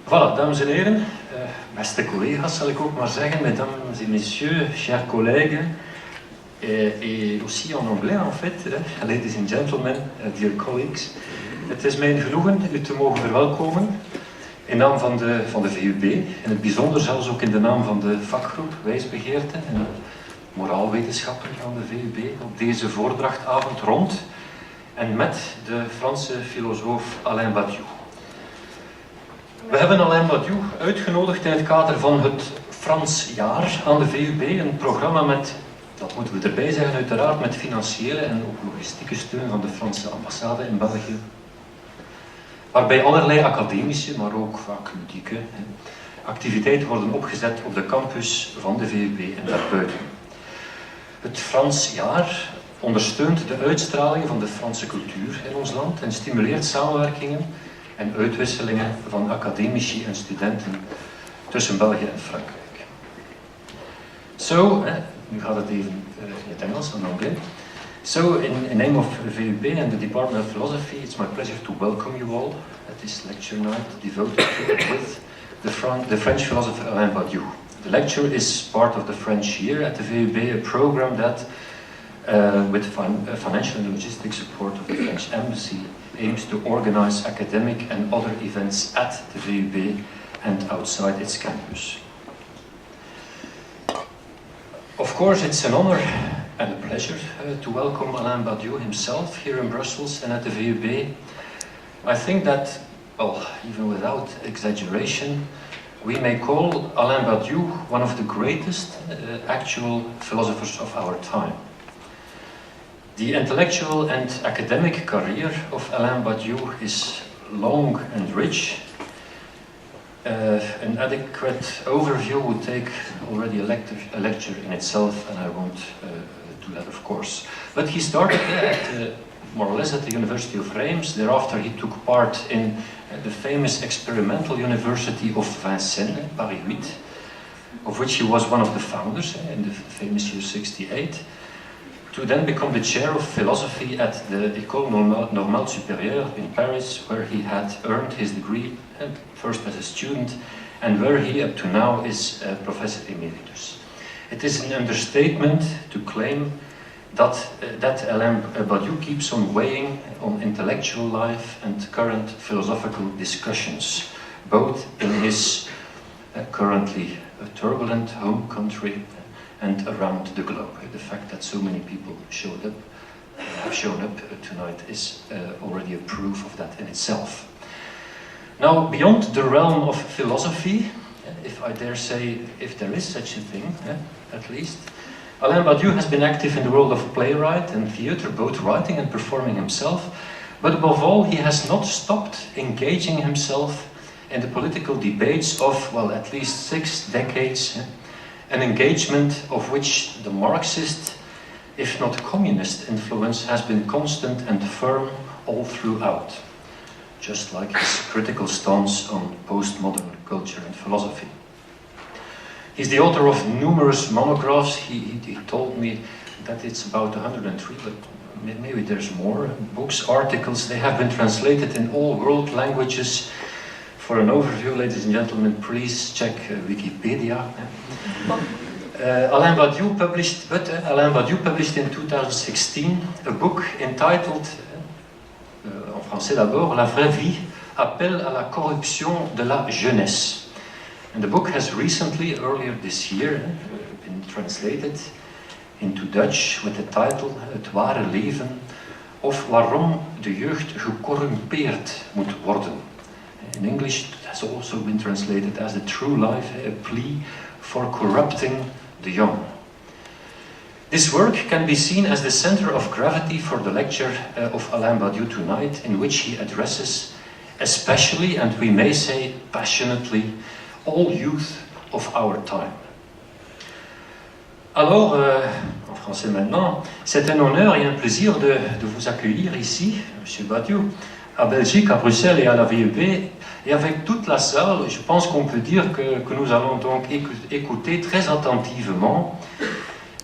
Voilà, dames en heren, beste collega's zal ik ook maar zeggen, mesdames et messieurs, chers collègues, et aussi en anglais en fait, ladies and gentlemen, dear colleagues. Het is mijn genoegen u te mogen verwelkomen in naam van de VUB, in het bijzonder zelfs ook in de naam van de vakgroep Wijsbegeerte en moraalwetenschappen van de VUB op deze voordrachtavond rond en met de Franse filosoof Alain Badiou. We hebben Alain Badiou uitgenodigd in het kader van het Frans jaar aan de VUB, een programma met, dat moeten we erbij zeggen uiteraard, met financiële en ook logistieke steun van de Franse ambassade in België, waarbij allerlei academische, maar ook vaak ludieke activiteiten worden opgezet op de campus van de VUB en daarbuiten. Het Frans jaar ondersteunt de uitstraling van de Franse cultuur in ons land en stimuleert samenwerkingen en uitwisselingen van academici en studenten tussen België en Frankrijk. So, nu gaat het even in het Engels en Anglais. So, in name of VUB and the Department of Philosophy, it's my pleasure to welcome you all at this lecture night devoted with the French philosopher Alain Badiou. The lecture is part of the French Year at the VUB, a program that, with financial and logistic support of the French Embassy, aims to organize academic and other events at the VUB and outside its campus. Of course, it's an honor and a pleasure to welcome Alain Badiou himself here in Brussels and at the VUB. I think that, well, even without exaggeration, we may call Alain Badiou one of the greatest actual philosophers of our time. The intellectual and academic career of Alain Badiou is long and rich. An adequate overview would take already a lecture in itself, and I won't do that, of course. But he started more or less at the University of Reims. Thereafter he took part in the famous experimental University of Vincennes, Paris 8, of which he was one of the founders in the famous year 68. To then become the chair of philosophy at the École Normale Supérieure in Paris, where he had earned his degree, first as a student, and where he up to now is Professor Emeritus. It is an understatement to claim that Alain Badiou keeps on weighing on intellectual life and current philosophical discussions, both in his currently turbulent home country and around the globe. The fact that so many people have shown up tonight is already a proof of that in itself. Now, beyond the realm of philosophy, if I dare say, if there is such a thing, at least, Alain Badiou has been active in the world of playwright and theatre, both writing and performing himself, but above all, he has not stopped engaging himself in the political debates of, well, at least 6 decades, an engagement of which the Marxist, if not communist influence has been constant and firm all throughout, just like his critical stance on postmodern culture and philosophy. He's the author of numerous monographs. He told me that it's about 103, but maybe there's more. Books, articles, they have been translated in all world languages. For an overview, ladies and gentlemen, please check Wikipedia. Alain Badiou published in 2016 a book entitled, en français d'abord, La vraie vie, appel à la corruption de la jeunesse. And the book has recently, earlier this year, been translated into Dutch with the title Het ware leven, of waarom de jeugd gecorrumpeerd moet worden. In English, it has also been translated as The True Life, a plea for corrupting the young. This work can be seen as the center of gravity for the lecture of Alain Badiou tonight, in which he addresses, especially, and we may say passionately, all youth of our time. Alors, en français maintenant, c'est un honneur et un plaisir de vous accueillir ici, M. Badiou, à Belgique, à Bruxelles et à la VUB. Et avec toute la salle, je pense qu'on peut dire que nous allons donc écouter très attentivement,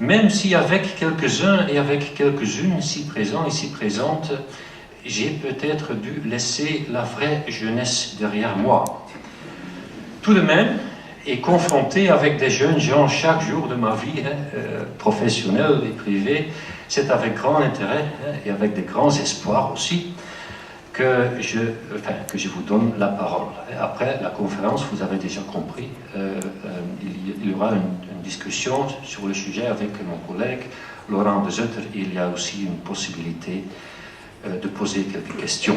même si avec quelques-uns et avec quelques-unes ici présents, ici présentes, j'ai peut-être dû laisser la vraie jeunesse derrière moi. tout de même, et confronté avec des jeunes gens chaque jour de ma vie, professionnelle et privée, c'est avec grand intérêt et avec de grands espoirs aussi que je vous donne la parole. Et après la conférence, vous avez déjà compris, il y aura une discussion sur le sujet avec mon collègue Laurent de Zutter. Il y a aussi une possibilité de poser quelques questions.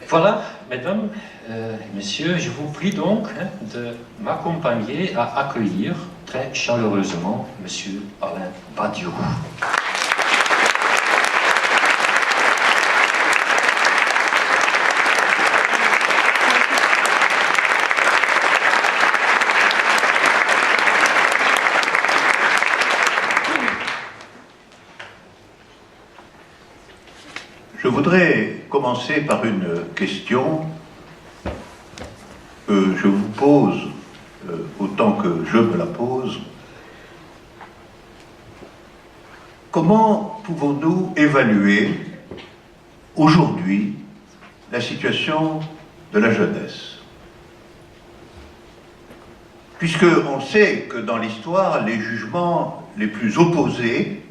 Voilà, mesdames et messieurs, je vous prie donc de m'accompagner à accueillir très chaleureusement monsieur Alain Badiou. Je voudrais commencer par une question que je vous pose autant que je me la pose. Comment pouvons-nous évaluer aujourd'hui la situation de la jeunesse? Puisqu'on sait que dans l'histoire, les jugements les plus opposés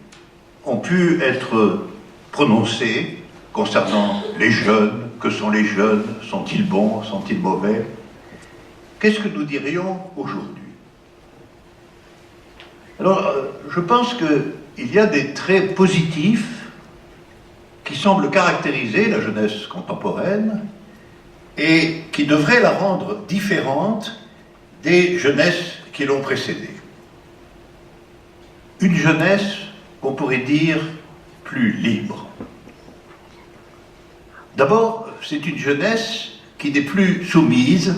ont pu être prononcés concernant les jeunes. Que sont les jeunes? Sont-ils bons? Sont-ils mauvais? Qu'est-ce que nous dirions aujourd'hui? Alors, je pense qu'il y a des traits positifs qui semblent caractériser la jeunesse contemporaine et qui devraient la rendre différente des jeunesses qui l'ont précédée. Une jeunesse, on pourrait dire, plus libre. D'abord, c'est une jeunesse qui n'est plus soumise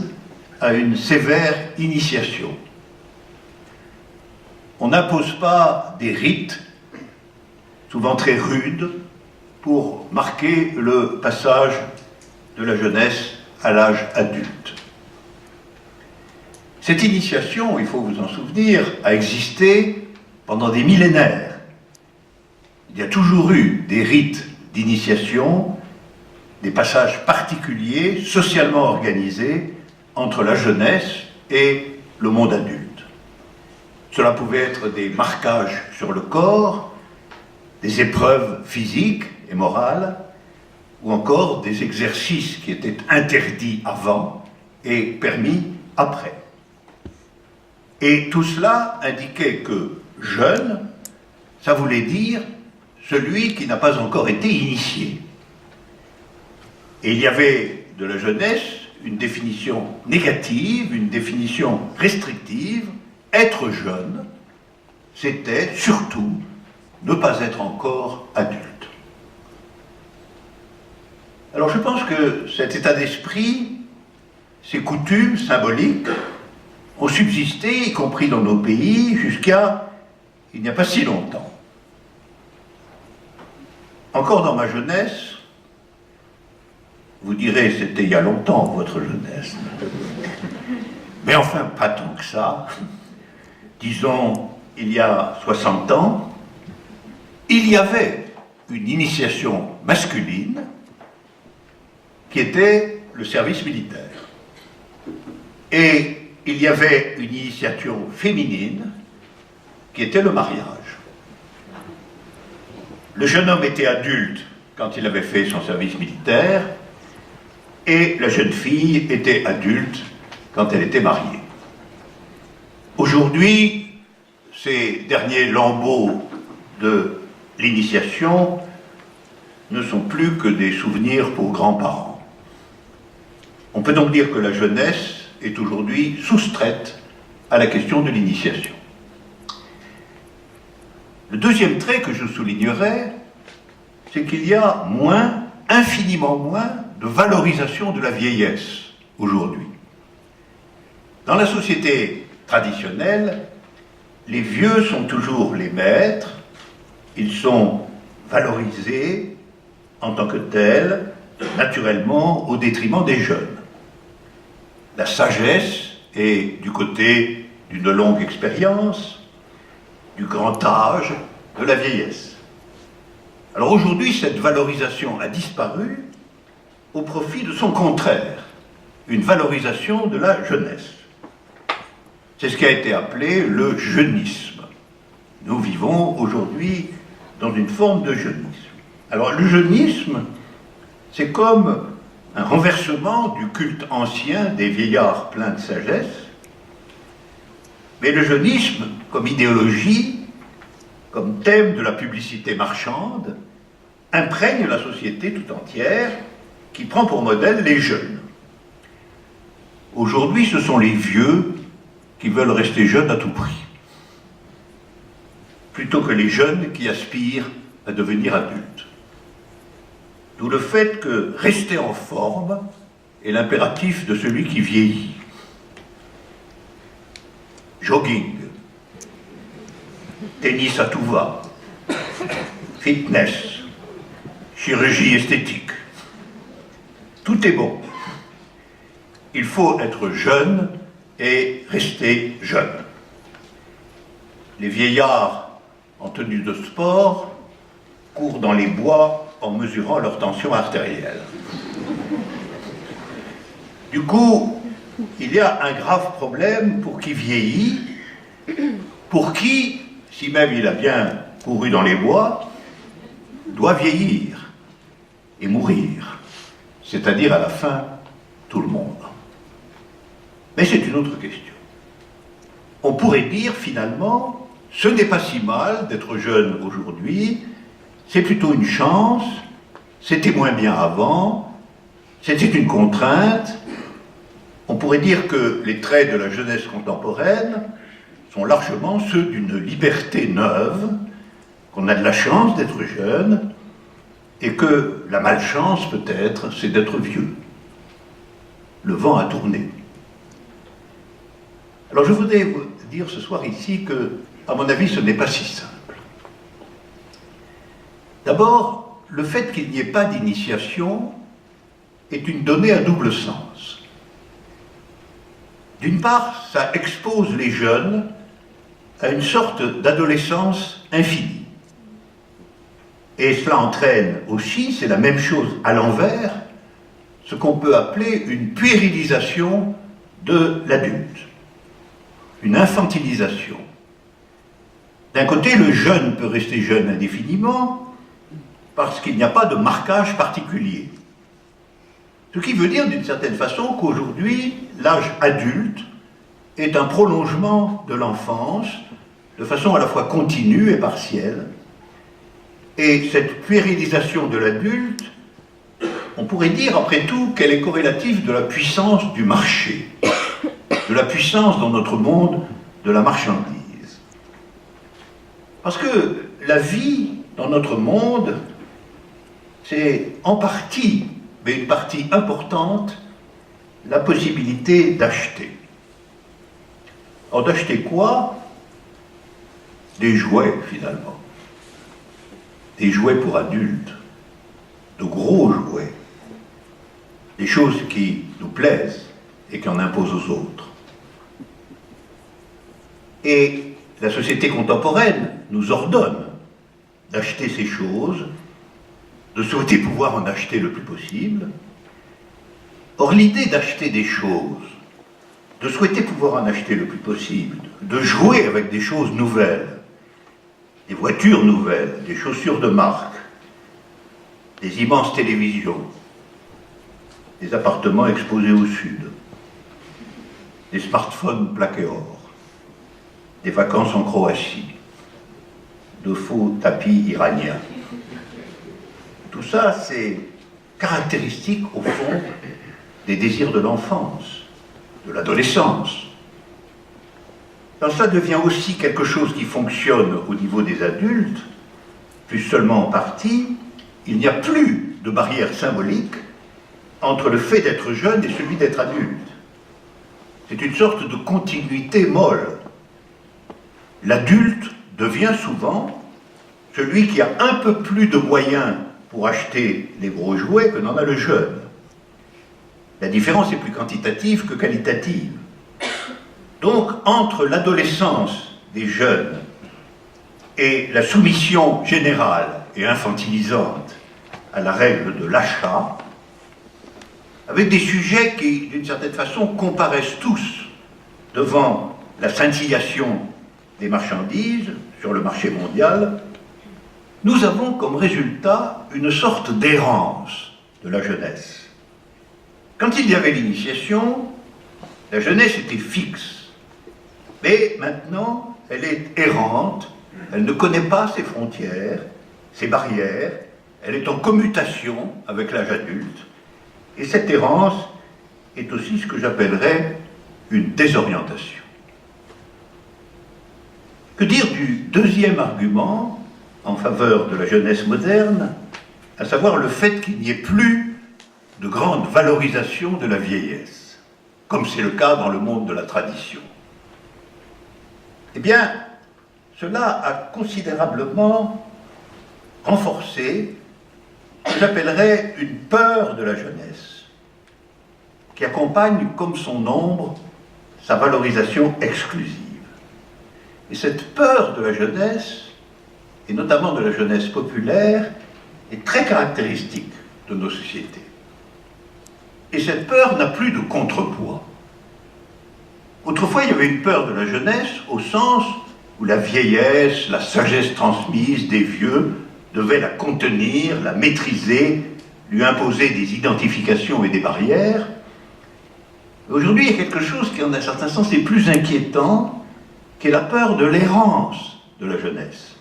à une sévère initiation. On n'impose pas des rites, souvent très rudes, pour marquer le passage de la jeunesse à l'âge adulte. Cette initiation, il faut vous en souvenir, a existé pendant des millénaires. Il y a toujours eu des rites d'initiation, des passages particuliers, socialement organisés, entre la jeunesse et le monde adulte. Cela pouvait être des marquages sur le corps, des épreuves physiques et morales, ou encore des exercices qui étaient interdits avant et permis après. Et tout cela indiquait que jeune, ça voulait dire celui qui n'a pas encore été initié. Et il y avait de la jeunesse une définition négative, une définition restrictive. Être jeune, c'était surtout ne pas être encore adulte. Alors je pense que cet état d'esprit, ces coutumes symboliques, ont subsisté, y compris dans nos pays, jusqu'à il n'y a pas si longtemps. Encore dans ma jeunesse, vous direz, c'était il y a longtemps, votre jeunesse. Mais enfin, pas tant que ça. Disons, il y a 60 ans, il y avait une initiation masculine qui était le service militaire. Et il y avait une initiation féminine qui était le mariage. Le jeune homme était adulte quand il avait fait son service militaire, et la jeune fille était adulte quand elle était mariée. Aujourd'hui, ces derniers lambeaux de l'initiation ne sont plus que des souvenirs pour grands-parents. On peut donc dire que la jeunesse est aujourd'hui soustraite à la question de l'initiation. Le deuxième trait que je soulignerai, c'est qu'il y a moins, infiniment moins, de valorisation de la vieillesse aujourd'hui. Dans la société traditionnelle, les vieux sont toujours les maîtres, ils sont valorisés en tant que tels, naturellement au détriment des jeunes. La sagesse est du côté d'une longue expérience, du grand âge, de la vieillesse. Alors aujourd'hui, cette valorisation a disparu au profit de son contraire, une valorisation de la jeunesse. C'est ce qui a été appelé le jeunisme. Nous vivons aujourd'hui dans une forme de jeunisme. Alors le jeunisme, c'est comme un renversement du culte ancien des vieillards pleins de sagesse, mais le jeunisme, comme idéologie, comme thème de la publicité marchande, imprègne la société tout entière, qui prend pour modèle les jeunes. Aujourd'hui, ce sont les vieux qui veulent rester jeunes à tout prix, plutôt que les jeunes qui aspirent à devenir adultes. D'où le fait que rester en forme est l'impératif de celui qui vieillit. Jogging, tennis à tout va, fitness, chirurgie esthétique, tout est bon. Il faut être jeune et rester jeune. Les vieillards en tenue de sport courent dans les bois en mesurant leur tension artérielle. Du coup, il y a un grave problème pour qui vieillit, pour qui, si même il a bien couru dans les bois, doit vieillir et mourir, c'est-à-dire à la fin, tout le monde. Mais c'est une autre question. On pourrait dire finalement, ce n'est pas si mal d'être jeune aujourd'hui, c'est plutôt une chance, c'était moins bien avant, c'était une contrainte. On pourrait dire que les traits de la jeunesse contemporaine sont largement ceux d'une liberté neuve, qu'on a de la chance d'être jeune, et que la malchance peut-être, c'est d'être vieux. Le vent a tourné. Alors je voudrais vous dire ce soir ici que, à mon avis, ce n'est pas si simple. D'abord, le fait qu'il n'y ait pas d'initiation est une donnée à double sens. D'une part, ça expose les jeunes à une sorte d'adolescence infinie. Et cela entraîne aussi, c'est la même chose à l'envers, ce qu'on peut appeler une puérilisation de l'adulte, une infantilisation. D'un côté, le jeune peut rester jeune indéfiniment, parce qu'il n'y a pas de marquage particulier. Ce qui veut dire d'une certaine façon qu'aujourd'hui, l'âge adulte est un prolongement de l'enfance, de façon à la fois continue et partielle. Et cette puérilisation de l'adulte, on pourrait dire après tout qu'elle est corrélative de la puissance du marché, de la puissance dans notre monde de la marchandise. Parce que la vie dans notre monde, c'est en partie, mais une partie importante, la possibilité d'acheter. Alors d'acheter quoi? Des jouets, finalement. Des jouets pour adultes, de gros jouets. Des choses qui nous plaisent et qui en imposent aux autres. Et la société contemporaine nous ordonne d'acheter ces choses, de souhaiter pouvoir en acheter le plus possible. Or, l'idée d'acheter des choses, de souhaiter pouvoir en acheter le plus possible, de jouer avec des choses nouvelles, des voitures nouvelles, des chaussures de marque, des immenses télévisions, des appartements exposés au sud, des smartphones plaqués or, des vacances en Croatie, de faux tapis iraniens. Tout ça, c'est caractéristique, au fond, des désirs de l'enfance, de l'adolescence. Alors ça devient aussi quelque chose qui fonctionne au niveau des adultes, plus seulement en partie. Il n'y a plus de barrière symbolique entre le fait d'être jeune et celui d'être adulte. C'est une sorte de continuité molle. L'adulte devient souvent celui qui a un peu plus de moyens pour acheter les gros jouets que n'en a le jeune. La différence est plus quantitative que qualitative. Donc, entre l'adolescence des jeunes et la soumission générale et infantilisante à la règle de l'achat, avec des sujets qui, d'une certaine façon, comparaissent tous devant la scintillation des marchandises sur le marché mondial, nous avons comme résultat une sorte d'errance de la jeunesse. Quand il y avait l'initiation, la jeunesse était fixe. Mais maintenant, elle est errante, elle ne connaît pas ses frontières, ses barrières, elle est en commutation avec l'âge adulte. Et cette errance est aussi ce que j'appellerais une désorientation. Que dire du deuxième argument en faveur de la jeunesse moderne, à savoir le fait qu'il n'y ait plus de grande valorisation de la vieillesse, comme c'est le cas dans le monde de la tradition? Eh bien, cela a considérablement renforcé ce que j'appellerais une peur de la jeunesse, qui accompagne comme son ombre sa valorisation exclusive. Et cette peur de la jeunesse, et notamment de la jeunesse populaire, est très caractéristique de nos sociétés. Et cette peur n'a plus de contrepoids. Autrefois, il y avait une peur de la jeunesse au sens où la vieillesse, la sagesse transmise des vieux devait la contenir, la maîtriser, lui imposer des identifications et des barrières. Aujourd'hui, il y a quelque chose qui, en un certain sens, est plus inquiétant, qui est la peur de l'errance de la jeunesse.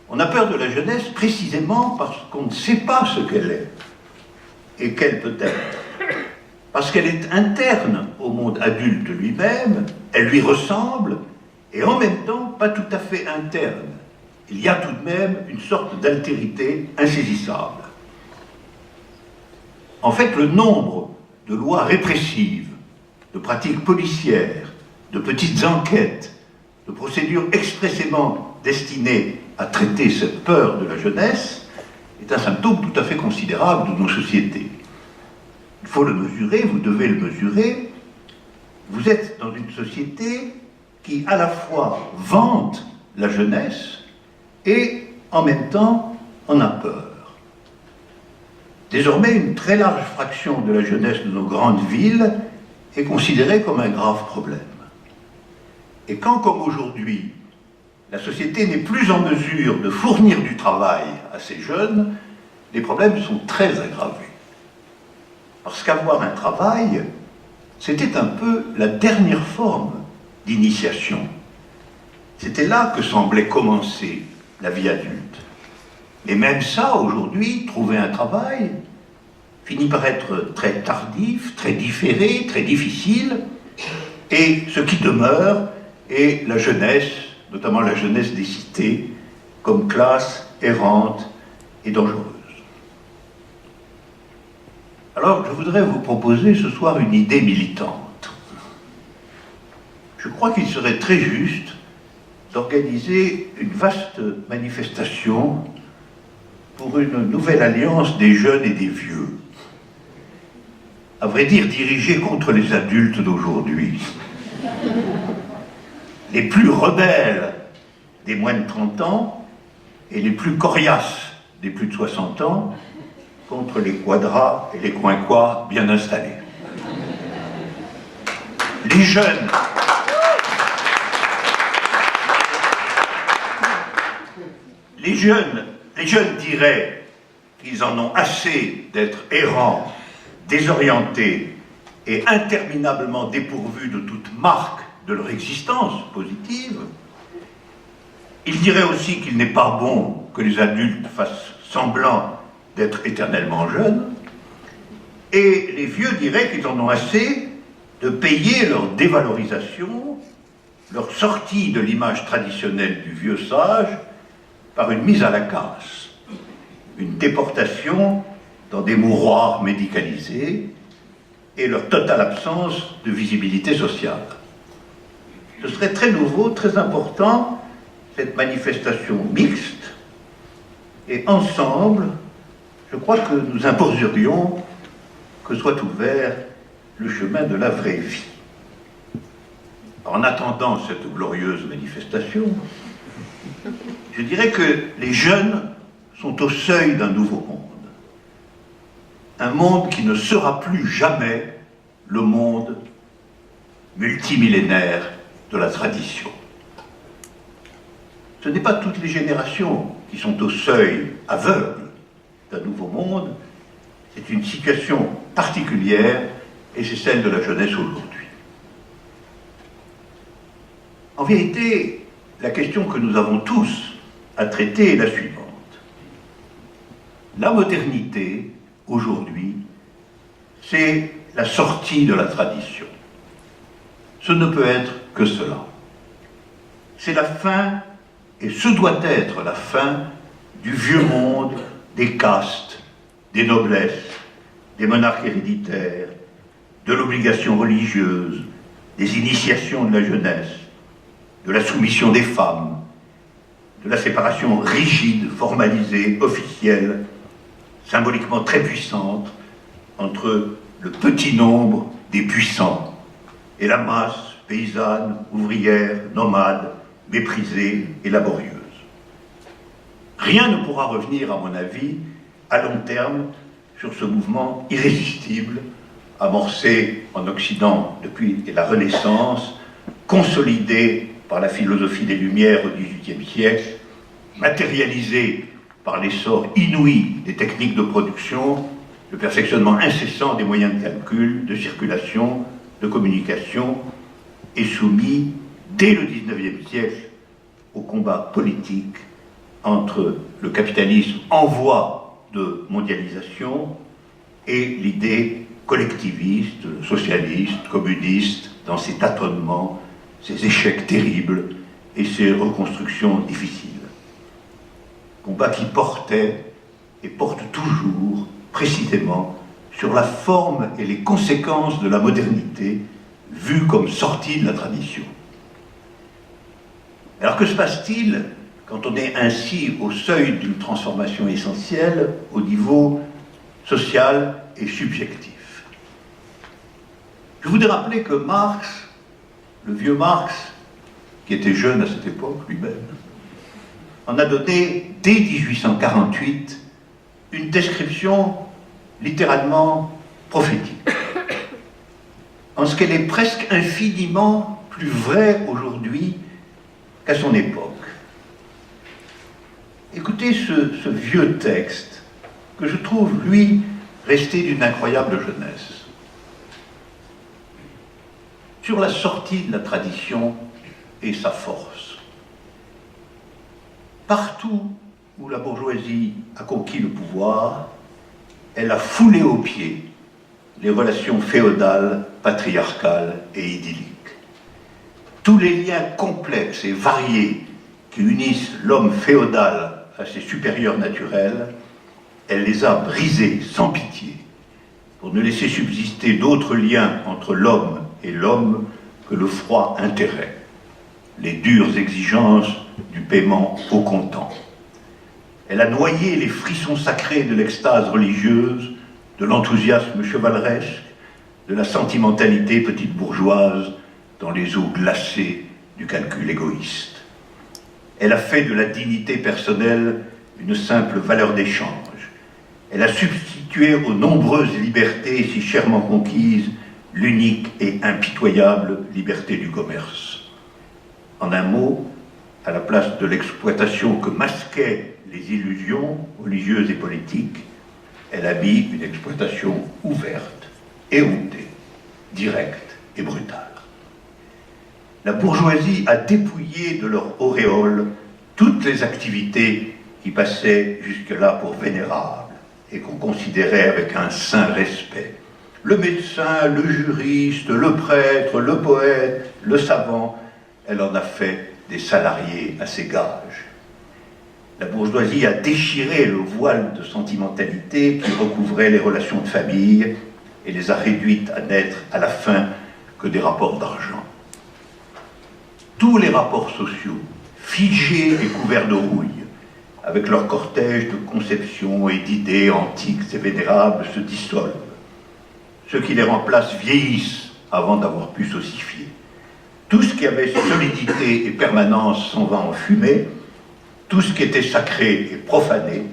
On a peur de la jeunesse précisément parce qu'on ne sait pas ce qu'elle est et qu'elle peut être. Parce qu'elle est interne au monde adulte lui-même, elle lui ressemble, et en même temps pas tout à fait interne. Il y a tout de même une sorte d'altérité insaisissable. En fait, le nombre de lois répressives, de pratiques policières, de petites enquêtes, de procédures expressément destinées à traiter cette peur de la jeunesse est un symptôme tout à fait considérable de nos sociétés. Il faut le mesurer, vous devez le mesurer. Vous êtes dans une société qui à la fois vante la jeunesse et en même temps en a peur. Désormais, une très large fraction de la jeunesse de nos grandes villes est considérée comme un grave problème. Et quand, comme aujourd'hui, la société n'est plus en mesure de fournir du travail à ces jeunes, les problèmes sont très aggravés. Parce qu'avoir un travail, c'était un peu la dernière forme d'initiation. C'était là que semblait commencer la vie adulte. Et même ça, aujourd'hui, trouver un travail finit par être très tardif, très différé, très difficile, et ce qui demeure est la jeunesse, notamment la jeunesse des cités, comme classe errante et dangereuse. Alors, je voudrais vous proposer ce soir une idée militante. Je crois qu'il serait très juste d'organiser une vaste manifestation pour une nouvelle alliance des jeunes et des vieux. À vrai dire, dirigée contre les adultes d'aujourd'hui. Les plus rebelles des moins de 30 ans et les plus coriaces des plus de 60 ans contre les quadras et les coinquois bien installés. Les jeunes diraient qu'ils en ont assez d'être errants, désorientés et interminablement dépourvus de toute marque de leur existence positive. Ils diraient aussi qu'il n'est pas bon que les adultes fassent semblant d'être éternellement jeunes. Et les vieux diraient qu'ils en ont assez de payer leur dévalorisation, leur sortie de l'image traditionnelle du vieux sage, par une mise à la casse, une déportation dans des mouroirs médicalisés et leur totale absence de visibilité sociale. Ce serait très nouveau, très important, cette manifestation mixte, et ensemble, je crois que nous imposerions que soit ouvert le chemin de la vraie vie. En attendant cette glorieuse manifestation, je dirais que les jeunes sont au seuil d'un nouveau monde. Un monde qui ne sera plus jamais le monde multimillénaire de la tradition. Ce n'est pas toutes les générations qui sont au seuil aveugle d'un nouveau monde, c'est une situation particulière et c'est celle de la jeunesse aujourd'hui. En vérité, la question que nous avons tous à traiter est la suivante. La modernité, aujourd'hui, c'est la sortie de la tradition. Ce ne peut être que cela. C'est la fin, et ce doit être la fin, du vieux monde des castes, des noblesses, des monarques héréditaires, de l'obligation religieuse, des initiations de la jeunesse, de la soumission des femmes, de la séparation rigide, formalisée, officielle, symboliquement très puissante, entre le petit nombre des puissants et la masse paysanne, ouvrière, nomade, méprisée et laborieuse. Rien ne pourra revenir, à mon avis, à long terme, sur ce mouvement irrésistible, amorcé en Occident depuis la Renaissance, consolidé par la philosophie des Lumières au XVIIIe siècle, matérialisé par l'essor inouï des techniques de production, le perfectionnement incessant des moyens de calcul, de circulation, de communication, et soumis, dès le XIXe siècle, au combat politique entre le capitalisme en voie de mondialisation et l'idée collectiviste, socialiste, communiste, dans ses tâtonnements, ses échecs terribles et ses reconstructions difficiles. Combat qui portait et porte toujours précisément sur la forme et les conséquences de la modernité vue comme sortie de la tradition. Alors que se passe-t-il quand on est ainsi au seuil d'une transformation essentielle au niveau social et subjectif? Je voudrais rappeler que Marx, le vieux Marx, qui était jeune à cette époque lui-même, en a donné dès 1848 une description littéralement prophétique, en ce qu'elle est presque infiniment plus vraie aujourd'hui qu'à son époque. Écoutez ce vieux texte, que je trouve, lui, resté d'une incroyable jeunesse. Sur la sortie de la tradition et sa force. Partout où la bourgeoisie a conquis le pouvoir, elle a foulé aux pieds les relations féodales, patriarcales et idylliques. Tous les liens complexes et variés qui unissent l'homme féodal à ses supérieurs naturels, elle les a brisés sans pitié, pour ne laisser subsister d'autres liens entre l'homme et l'homme que le froid intérêt, les dures exigences du paiement au comptant. Elle a noyé les frissons sacrés de l'extase religieuse, de l'enthousiasme chevaleresque, de la sentimentalité petite bourgeoise dans les eaux glacées du calcul égoïste. Elle a fait de la dignité personnelle une simple valeur d'échange. Elle a substitué aux nombreuses libertés si chèrement conquises l'unique et impitoyable liberté du commerce. En un mot, à la place de l'exploitation que masquaient les illusions religieuses et politiques, elle a mis une exploitation ouverte, éhontée, directe et brutale. La bourgeoisie a dépouillé de leur auréole toutes les activités qui passaient jusque-là pour vénérables et qu'on considérait avec un saint respect. Le médecin, le juriste, le prêtre, le poète, le savant, elle en a fait des salariés à ses gages. La bourgeoisie a déchiré le voile de sentimentalité qui recouvrait les relations de famille et les a réduites à n'être à la fin que des rapports d'argent. Tous les rapports sociaux, figés et couverts de rouille, avec leur cortège de conceptions et d'idées antiques et vénérables, se dissolvent. Ceux qui les remplacent vieillissent avant d'avoir pu s'ossifier. Tout ce qui avait solidité et permanence s'en va en fumée, tout ce qui était sacré est profané,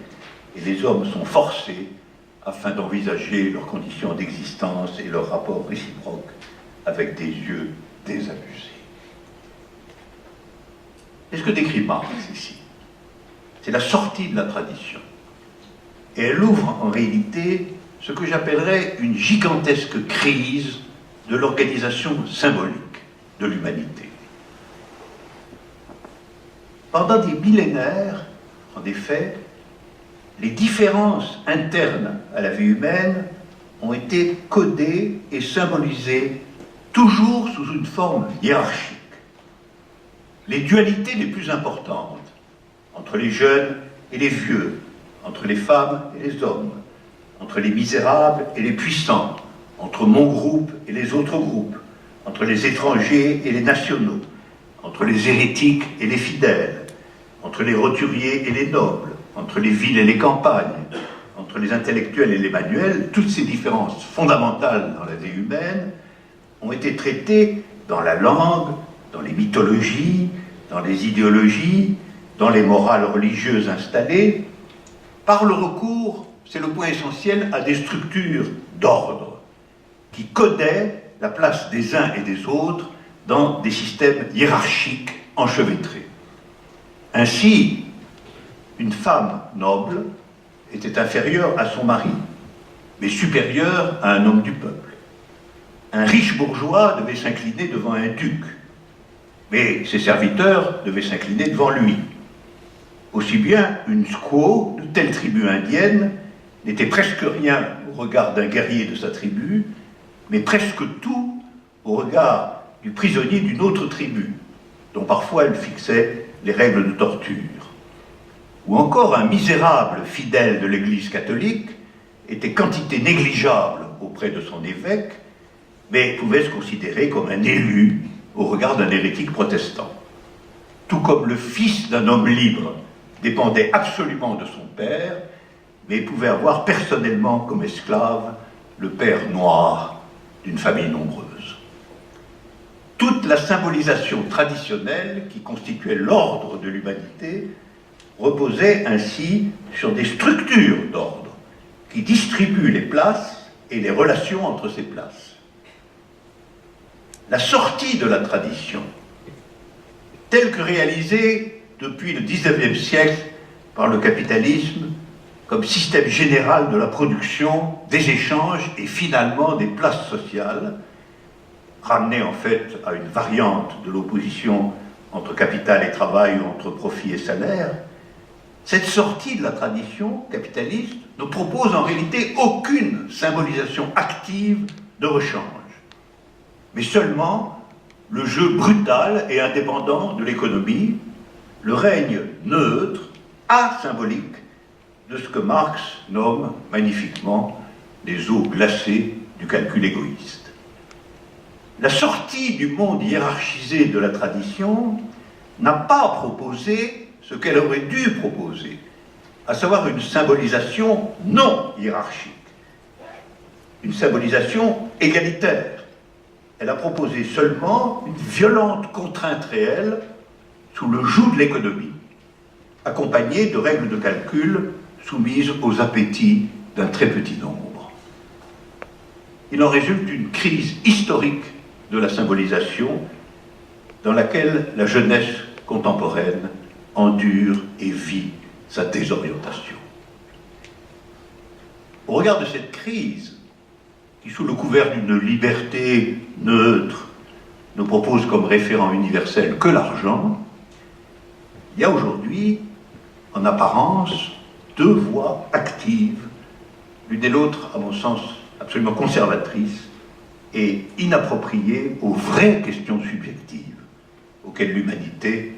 et les hommes sont forcés, afin d'envisager leurs conditions d'existence et leurs rapports réciproques, avec des yeux désabusés. C'est ce que décrit Marx ici. C'est la sortie de la tradition. Et elle ouvre en réalité ce que j'appellerais une gigantesque crise de l'organisation symbolique de l'humanité. Pendant des millénaires, en effet, les différences internes à la vie humaine ont été codées et symbolisées toujours sous une forme hiérarchique. Les dualités les plus importantes entre les jeunes et les vieux, entre les femmes et les hommes, entre les misérables et les puissants, entre mon groupe et les autres groupes, entre les étrangers et les nationaux, entre les hérétiques et les fidèles, entre les roturiers et les nobles, entre les villes et les campagnes, entre les intellectuels et les manuels, toutes ces différences fondamentales dans la vie humaine ont été traitées dans la langue, dans les mythologies, dans les idéologies, dans les morales religieuses installées, par le recours, c'est le point essentiel, à des structures d'ordre qui codaient la place des uns et des autres dans des systèmes hiérarchiques enchevêtrés. Ainsi, une femme noble était inférieure à son mari, mais supérieure à un homme du peuple. Un riche bourgeois devait s'incliner devant un duc, mais ses serviteurs devaient s'incliner devant lui. Aussi bien une squaw de telle tribu indienne n'était presque rien au regard d'un guerrier de sa tribu, mais presque tout au regard du prisonnier d'une autre tribu, dont parfois elle fixait les règles de torture. Ou encore un misérable fidèle de l'Église catholique était quantité négligeable auprès de son évêque, mais pouvait se considérer comme un élu au regard d'un hérétique protestant. Tout comme le fils d'un homme libre dépendait absolument de son père, mais pouvait avoir personnellement comme esclave le père noir d'une famille nombreuse. Toute la symbolisation traditionnelle qui constituait l'ordre de l'humanité reposait ainsi sur des structures d'ordre qui distribuent les places et les relations entre ces places. La sortie de la tradition, telle que réalisée depuis le XIXe siècle par le capitalisme comme système général de la production, des échanges et finalement des places sociales, ramenée en fait à une variante de l'opposition entre capital et travail ou entre profit et salaire, cette sortie de la tradition capitaliste ne propose en réalité aucune symbolisation active de rechange, mais seulement le jeu brutal et indépendant de l'économie, le règne neutre, asymbolique, de ce que Marx nomme magnifiquement les eaux glacées du calcul égoïste. La sortie du monde hiérarchisé de la tradition n'a pas proposé ce qu'elle aurait dû proposer, à savoir une symbolisation non hiérarchique, une symbolisation égalitaire. Elle a proposé seulement une violente contrainte réelle sous le joug de l'économie, accompagnée de règles de calcul soumises aux appétits d'un très petit nombre. Il en résulte une crise historique de la symbolisation dans laquelle la jeunesse contemporaine endure et vit sa désorientation. Au regard de cette crise, qui sous le couvert d'une liberté neutre ne propose comme référent universel que l'argent, il y a aujourd'hui, en apparence, deux voies actives, l'une et l'autre, à mon sens, absolument conservatrices et inappropriées aux vraies questions subjectives auxquelles l'humanité,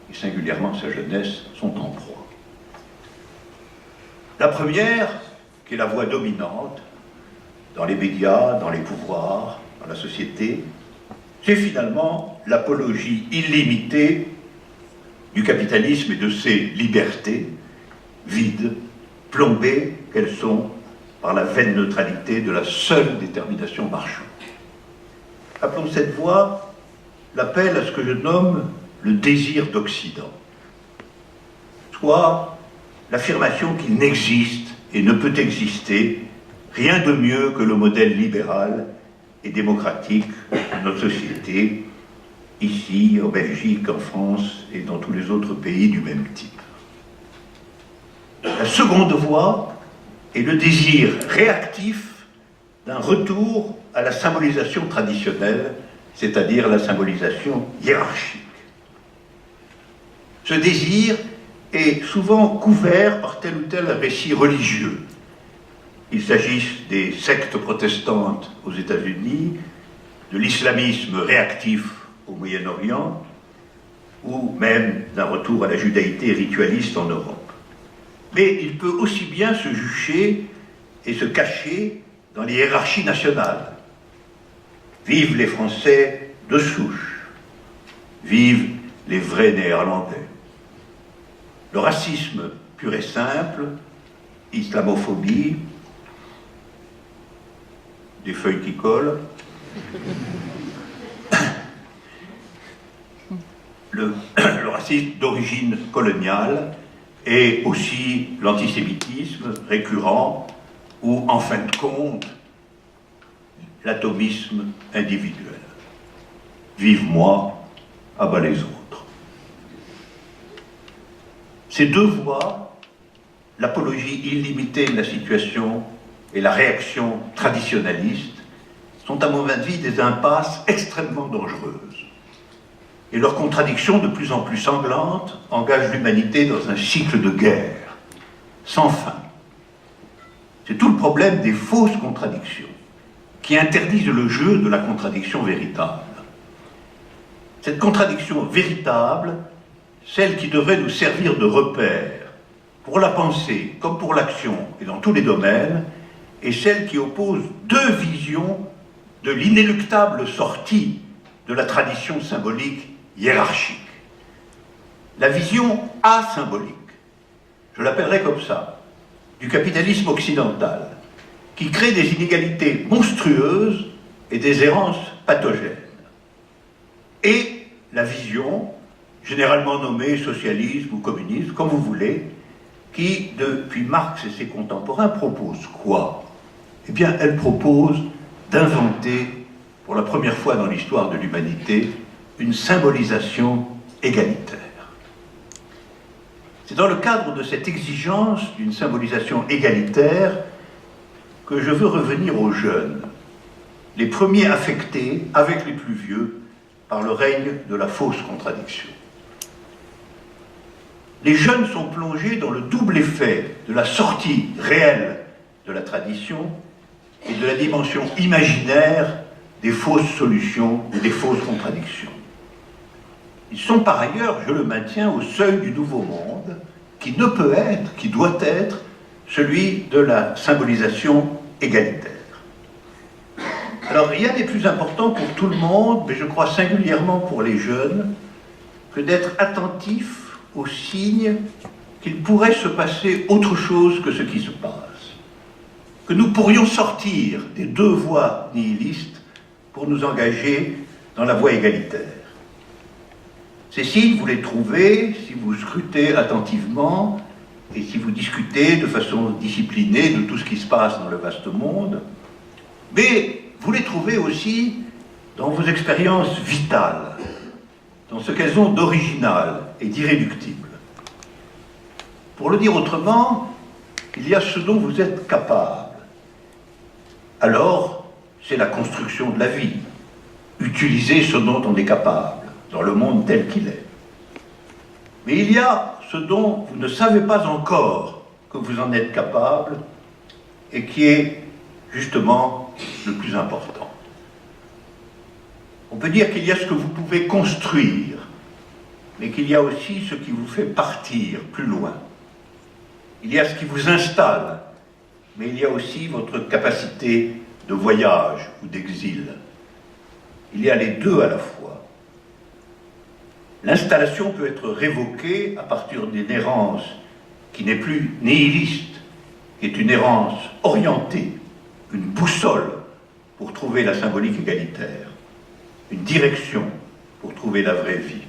et singulièrement sa jeunesse, sont en proie. La première, qui est la voie dominante dans les médias, dans les pouvoirs, dans la société, c'est finalement l'apologie illimitée du capitalisme et de ses libertés, vides, plombées qu'elles sont par la vaine neutralité de la seule détermination marchande. Appelons cette voie l'appel à ce que je nomme le désir d'Occident, soit l'affirmation qu'il n'existe et ne peut exister rien de mieux que le modèle libéral et démocratique de notre société, ici, en Belgique, en France et dans tous les autres pays du même type. La seconde voie est le désir réactif d'un retour à la symbolisation traditionnelle, c'est-à-dire la symbolisation hiérarchique. Ce désir est souvent couvert par tel ou tel récit religieux. Il s'agisse des sectes protestantes aux États-Unis, de l'islamisme réactif au Moyen-Orient, ou même d'un retour à la judaïté ritualiste en Europe. Mais il peut aussi bien se jucher et se cacher dans les hiérarchies nationales. Vive les Français de souche, vive les vrais Néerlandais. Le racisme pur et simple, islamophobie, des feuilles qui collent, le racisme d'origine coloniale et aussi l'antisémitisme récurrent ou, en fin de compte, l'atomisme individuel. Vive moi, à bas les autres. Ces deux voies, l'apologie illimitée de la situation et la réaction traditionnaliste, sont à mon avis des impasses extrêmement dangereuses. Et leurs contradictions de plus en plus sanglantes engagent l'humanité dans un cycle de guerre, sans fin. C'est tout le problème des fausses contradictions, qui interdisent le jeu de la contradiction véritable. Cette contradiction véritable, celle qui devrait nous servir de repère pour la pensée comme pour l'action et dans tous les domaines, est celle qui oppose deux visions de l'inéluctable sortie de la tradition symbolique hiérarchique. La vision asymbolique, je l'appellerai comme ça, du capitalisme occidental, qui crée des inégalités monstrueuses et des errances pathogènes. Et la vision, généralement nommée socialisme ou communisme, comme vous voulez, qui, depuis Marx et ses contemporains, propose quoi? Eh bien, elle propose d'inventer, pour la première fois dans l'histoire de l'humanité, une symbolisation égalitaire. C'est dans le cadre de cette exigence d'une symbolisation égalitaire que je veux revenir aux jeunes, les premiers affectés, avec les plus vieux, par le règne de la fausse contradiction. Les jeunes sont plongés dans le double effet de la sortie réelle de la tradition et de la dimension imaginaire des fausses solutions ou des fausses contradictions. Ils sont par ailleurs, je le maintiens, au seuil du nouveau monde qui ne peut être, qui doit être, celui de la symbolisation égalitaire. Alors rien n'est plus important pour tout le monde, mais je crois singulièrement pour les jeunes, que d'être attentif aux signes qu'il pourrait se passer autre chose que ce qui se passe. Que nous pourrions sortir des deux voies nihilistes pour nous engager dans la voie égalitaire. Ces signes, vous les trouvez si vous scrutez attentivement et si vous discutez de façon disciplinée de tout ce qui se passe dans le vaste monde, mais vous les trouvez aussi dans vos expériences vitales, dans ce qu'elles ont d'original et d'irréductible. Pour le dire autrement, il y a ce dont vous êtes capable. Alors, c'est la construction de la vie. Utiliser ce dont on est capable, dans le monde tel qu'il est. Mais il y a ce dont vous ne savez pas encore que vous en êtes capable, et qui est justement le plus important. On peut dire qu'il y a ce que vous pouvez construire, mais qu'il y a aussi ce qui vous fait partir plus loin. Il y a ce qui vous installe, mais il y a aussi votre capacité de voyage ou d'exil. Il y a les deux à la fois. L'installation peut être révoquée à partir d'une errance qui n'est plus nihiliste, qui est une errance orientée, une boussole pour trouver la symbolique égalitaire, une direction pour trouver la vraie vie,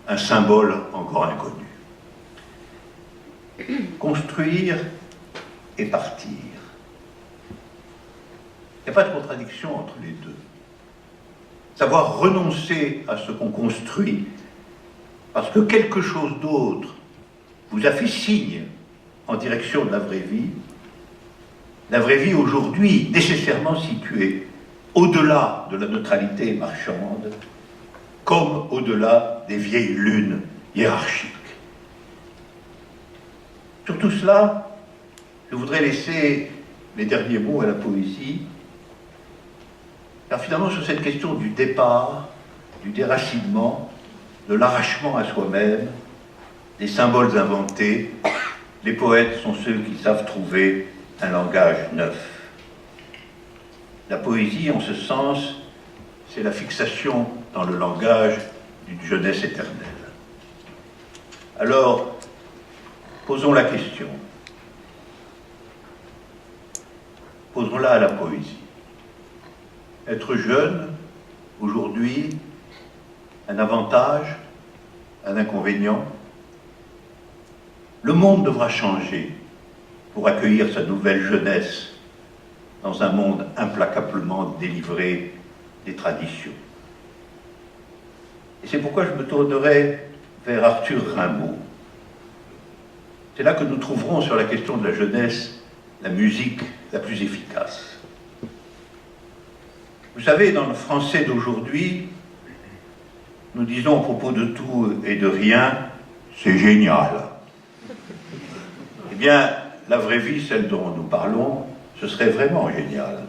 un symbole encore inconnu. Construire et partir. Il n'y a pas de contradiction entre les deux. savoir renoncer à ce qu'on construit, parce que quelque chose d'autre vous a fait signe en direction de la vraie vie aujourd'hui nécessairement située au-delà de la neutralité marchande, comme au-delà des vieilles lunes hiérarchiques. Sur tout cela, je voudrais laisser mes derniers mots à la poésie, car finalement sur cette question du départ, du déracinement, de l'arrachement à soi-même, des symboles inventés, les poètes sont ceux qui savent trouver un langage neuf. La poésie, en ce sens, c'est la fixation dans le langage d'une jeunesse éternelle. Alors, posons la question. Posons-la à la poésie. Être jeune, aujourd'hui, un avantage, un inconvénient. Le monde devra changer pour accueillir sa nouvelle jeunesse dans un monde implacablement délivré des traditions. Et c'est pourquoi je me tournerai vers Arthur Rimbaud. C'est là que nous trouverons sur la question de la jeunesse la musique la plus efficace. Vous savez, dans le français d'aujourd'hui, nous disons à propos de tout et de rien, c'est génial. Eh bien, la vraie vie, celle dont nous parlons, ce serait vraiment génial.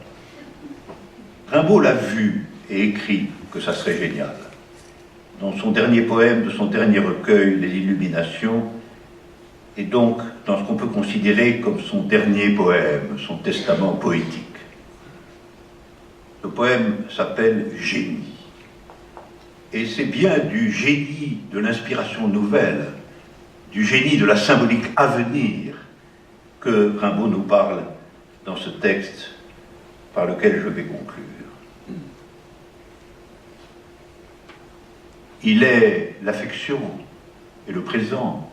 Rimbaud l'a vu et écrit que ça serait génial. Dans son dernier poème de son dernier recueil, Les Illuminations, et donc dans ce qu'on peut considérer comme son dernier poème, son testament poétique. Le poème s'appelle « Génie ». Et c'est bien du génie de l'inspiration nouvelle, du génie de la symbolique à venir, que Rimbaud nous parle dans ce texte par lequel je vais conclure. Il est l'affection et le présent,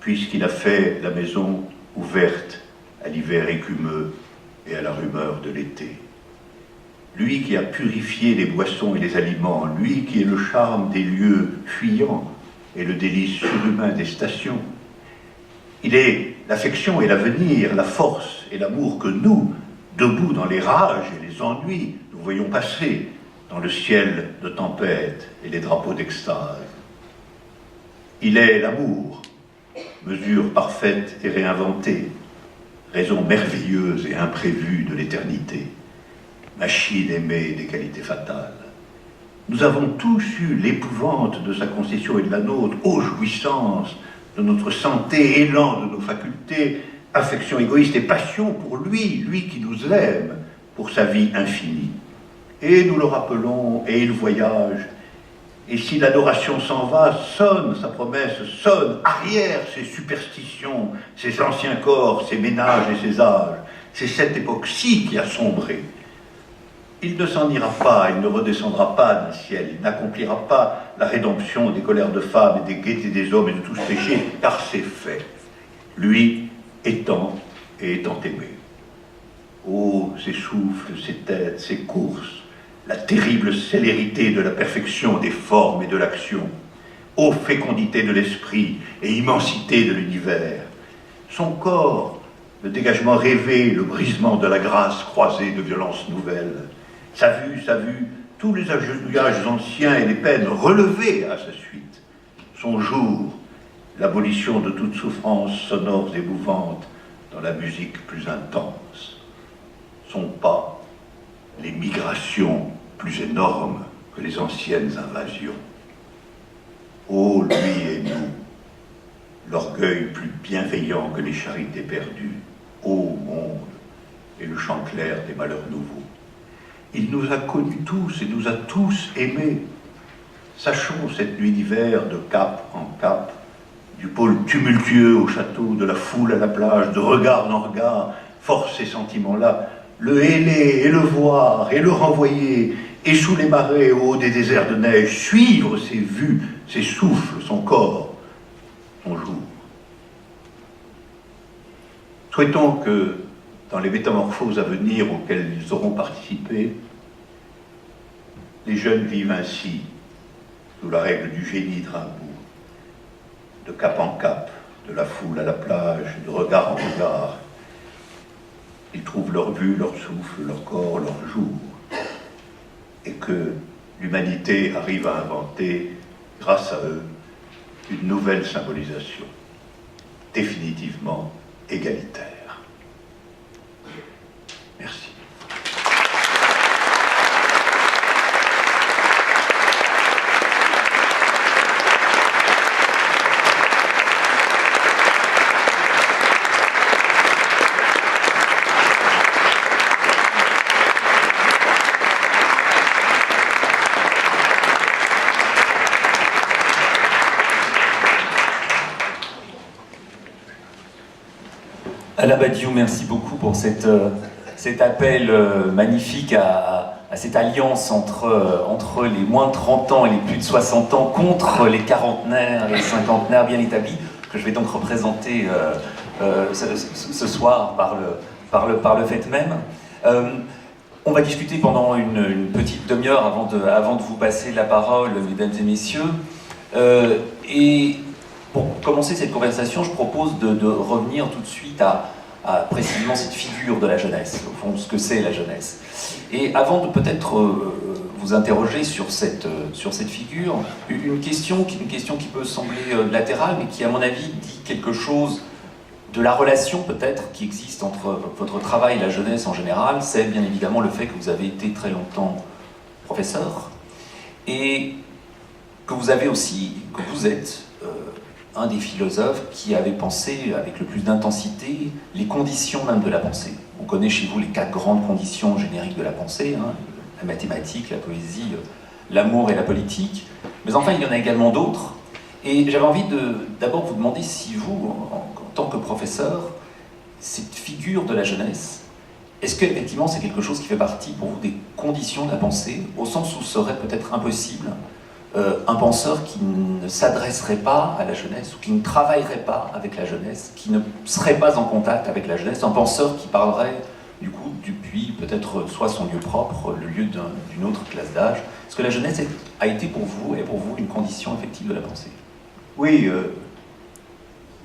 puisqu'il a fait la maison ouverte à l'hiver écumeux et à la rumeur de l'été. Lui qui a purifié les boissons et les aliments, lui qui est le charme des lieux fuyants et le délice surhumain des stations. Il est l'affection et l'avenir, la force et l'amour que nous, debout dans les rages et les ennuis, nous voyons passer dans le ciel de tempête et les drapeaux d'extase. Il est l'amour, mesure parfaite et réinventée, raison merveilleuse et imprévue de l'éternité, machine aimée des qualités fatales. Nous avons tous eu l'épouvante de sa concession et de la nôtre, ô jouissance de notre santé, élan de nos facultés, affection égoïste et passion pour lui, lui qui nous aime, pour sa vie infinie. Et nous le rappelons, et il voyage, et si l'adoration s'en va, sonne sa promesse, sonne, arrière ses superstitions, ses anciens corps, ses ménages et ses âges. C'est cette époque-ci qui a sombré. Il ne s'en ira pas, il ne redescendra pas d'un ciel, il n'accomplira pas la rédemption des colères de femmes et des gaietés des hommes et de tout ce péché, car c'est fait. Lui étant et étant aimé. Oh, ses souffles, ses têtes, ses courses, la terrible célérité de la perfection des formes et de l'action, ô fécondité de l'esprit et immensité de l'univers. Son corps, le dégagement rêvé, le brisement de la grâce croisée de violences nouvelles. Sa vue, tous les agenouillages anciens et les peines relevées à sa suite. Son jour, l'abolition de toute souffrance sonore et mouvante dans la musique plus intense. Son pas, les migrations plus énormes que les anciennes invasions. Ô lui et nous, l'orgueil plus bienveillant que les charités perdues, ô monde, et le chant clair des malheurs nouveaux. Il nous a connus tous et nous a tous aimés. Sachons cette nuit d'hiver de cap en cap, du pôle tumultueux au château, de la foule à la plage, de regard en regard, force ces sentiments-là, le héler et le voir et le renvoyer, et sous les marais au haut des déserts de neige, suivre ses vues, ses souffles, son corps, son jour. Souhaitons que, dans les métamorphoses à venir auxquelles ils auront participé, Les jeunes vivent ainsi, sous la règle du génie de Rimbaud, de cap en cap, de la foule à la plage, de regard en regard. Ils trouvent leur vue, leur souffle, leur corps, leur jour, et que l'humanité arrive à inventer, grâce à eux, une nouvelle symbolisation, définitivement égalitaire. Merci. Alain Badiou, merci beaucoup pour cet appel magnifique à cette alliance entre les moins de 30 ans et les plus de 60 ans contre les quarantenaires et les cinquantenaires bien établis, que je vais donc représenter ce soir par le fait même. On va discuter pendant une petite demi-heure avant de vous passer la parole, mesdames et messieurs. Et pour commencer cette conversation, je propose de revenir tout de suite à précisément cette figure de la jeunesse, au fond, ce que c'est la jeunesse. Et avant de peut-être vous interroger sur cette figure, une question qui peut sembler latérale, mais qui, à mon avis, dit quelque chose de la relation peut-être qui existe entre votre travail et la jeunesse en général. C'est bien évidemment le fait que vous avez été très longtemps professeur, et que vous êtes un des philosophes qui avait pensé avec le plus d'intensité les conditions même de la pensée. On connaît chez vous les 4 grandes conditions génériques de la pensée, hein, la mathématique, la poésie, l'amour et la politique. Mais enfin, il y en a également d'autres. Et j'avais envie d'abord vous demander si vous, en tant que professeur, cette figure de la jeunesse, est-ce qu'effectivement c'est quelque chose qui fait partie pour vous des conditions de la pensée, au sens où ce serait peut-être impossible un penseur qui ne s'adresserait pas à la jeunesse, ou qui ne travaillerait pas avec la jeunesse, qui ne serait pas en contact avec la jeunesse, un penseur qui parlerait du coup depuis peut-être soit son lieu propre, le lieu d'une autre classe d'âge. Est-ce que la jeunesse est pour vous une condition effective de la pensée? Oui,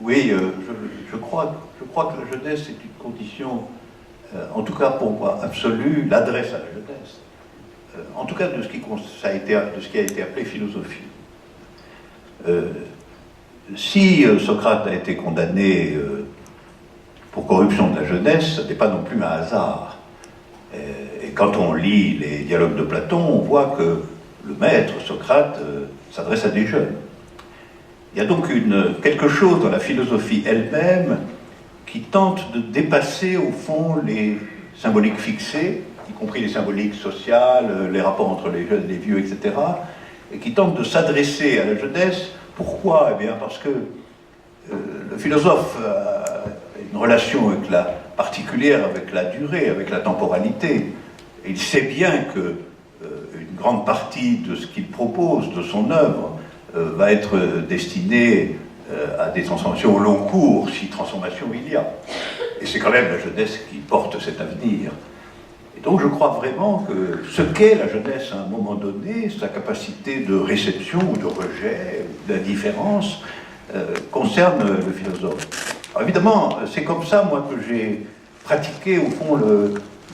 je crois que la jeunesse est une condition, en tout cas pour moi, absolue, l'adresse à la jeunesse. En tout cas de ce qui a été appelé philosophie. Si Socrate a été condamné pour corruption de la jeunesse, ce n'est pas non plus un hasard. Et quand on lit les dialogues de Platon, on voit que le maître, Socrate, s'adresse à des jeunes. Il y a donc quelque chose dans la philosophie elle-même qui tente de dépasser au fond les symboliques fixées, y compris les symboliques sociales, les rapports entre les jeunes et les vieux, etc., et qui tente de s'adresser à la jeunesse. Pourquoi? Eh bien parce que le philosophe a une relation particulière avec la durée, avec la temporalité. Et il sait bien que une grande partie de ce qu'il propose, de son œuvre, va être destinée à des transformations au long cours, si transformation il y a. Et c'est quand même la jeunesse qui porte cet avenir. Et donc je crois vraiment que ce qu'est la jeunesse à un moment donné, sa capacité de réception ou de rejet, d'indifférence, concerne le philosophe. Alors évidemment, c'est comme ça, moi, que j'ai pratiqué, au fond,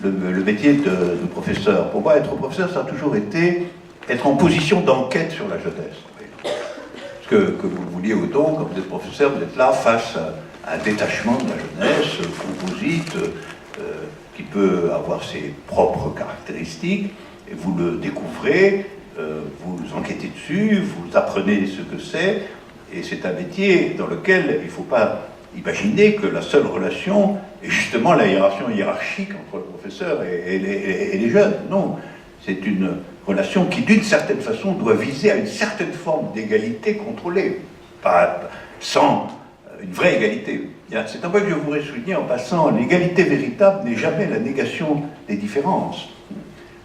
le métier de professeur. Pour moi, être professeur, ça a toujours été être en position d'enquête sur la jeunesse. Parce que vous le vouliez ou non, quand vous êtes professeur, vous êtes là face à un détachement de la jeunesse, composite, qui peut avoir ses propres caractéristiques, et vous le découvrez, vous enquêtez dessus, vous apprenez ce que c'est, et c'est un métier dans lequel il ne faut pas imaginer que la seule relation est justement la hiérarchique entre le professeur et les jeunes. Non, c'est une relation qui, d'une certaine façon, doit viser à une certaine forme d'égalité contrôlée, pas sans une vraie égalité. C'est un point que je voudrais souligner en passant. L'égalité véritable n'est jamais la négation des différences.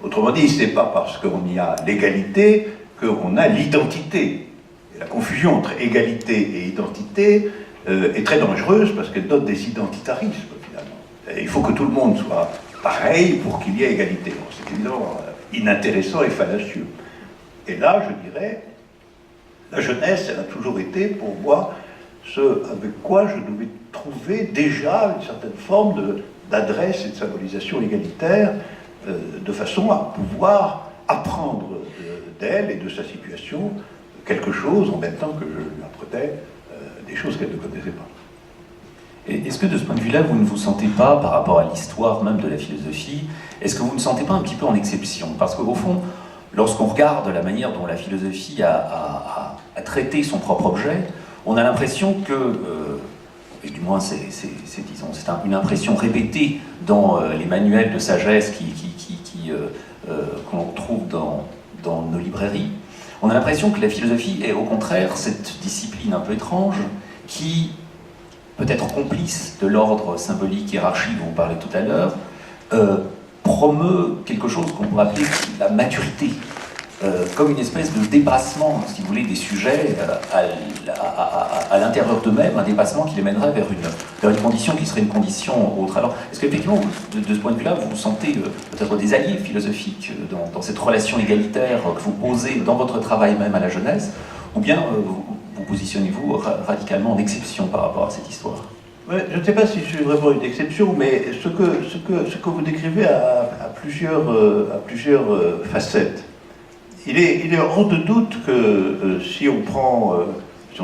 Autrement dit, ce n'est pas parce qu'on y a l'égalité qu'on a l'identité. Et la confusion entre égalité et identité est très dangereuse parce qu'elle donne des identitarismes, finalement. Et il faut que tout le monde soit pareil pour qu'il y ait égalité. C'est évidemment inintéressant et fallacieux. Et là, je dirais, la jeunesse, elle a toujours été pour moi ce avec quoi je devais trouver déjà une certaine forme d'adresse et de symbolisation égalitaire, de façon à pouvoir apprendre d'elle et de sa situation quelque chose en même temps que je lui apprenais des choses qu'elle ne connaissait pas. Et est-ce que de ce point de vue-là, vous ne vous sentez pas, par rapport à l'histoire même de la philosophie, est-ce que vous ne sentez pas un petit peu en exception? Parce qu'au fond, lorsqu'on regarde la manière dont la philosophie a traité son propre objet, on a l'impression que, et du moins c'est une impression répétée dans les manuels de sagesse qu'on trouve dans nos librairies, on a l'impression que la philosophie est au contraire cette discipline un peu étrange qui, peut-être complice de l'ordre symbolique hiérarchique dont on parlait tout à l'heure, promeut quelque chose qu'on pourrait appeler la maturité, comme une espèce de dépassement, si vous voulez, des sujets à l'intérieur d'eux-mêmes, un dépassement qui les mènerait vers une condition qui serait une condition autre. Alors, est-ce qu'effectivement, de ce point de vue-là, vous vous sentez peut-être des alliés philosophiques dans cette relation égalitaire que vous posez dans votre travail même à la jeunesse, ou bien vous positionnez-vous radicalement en exception par rapport à cette histoire? Ouais, je ne sais pas si je suis vraiment une exception, mais ce que vous décrivez a plusieurs facettes. Il est hors de doute que si on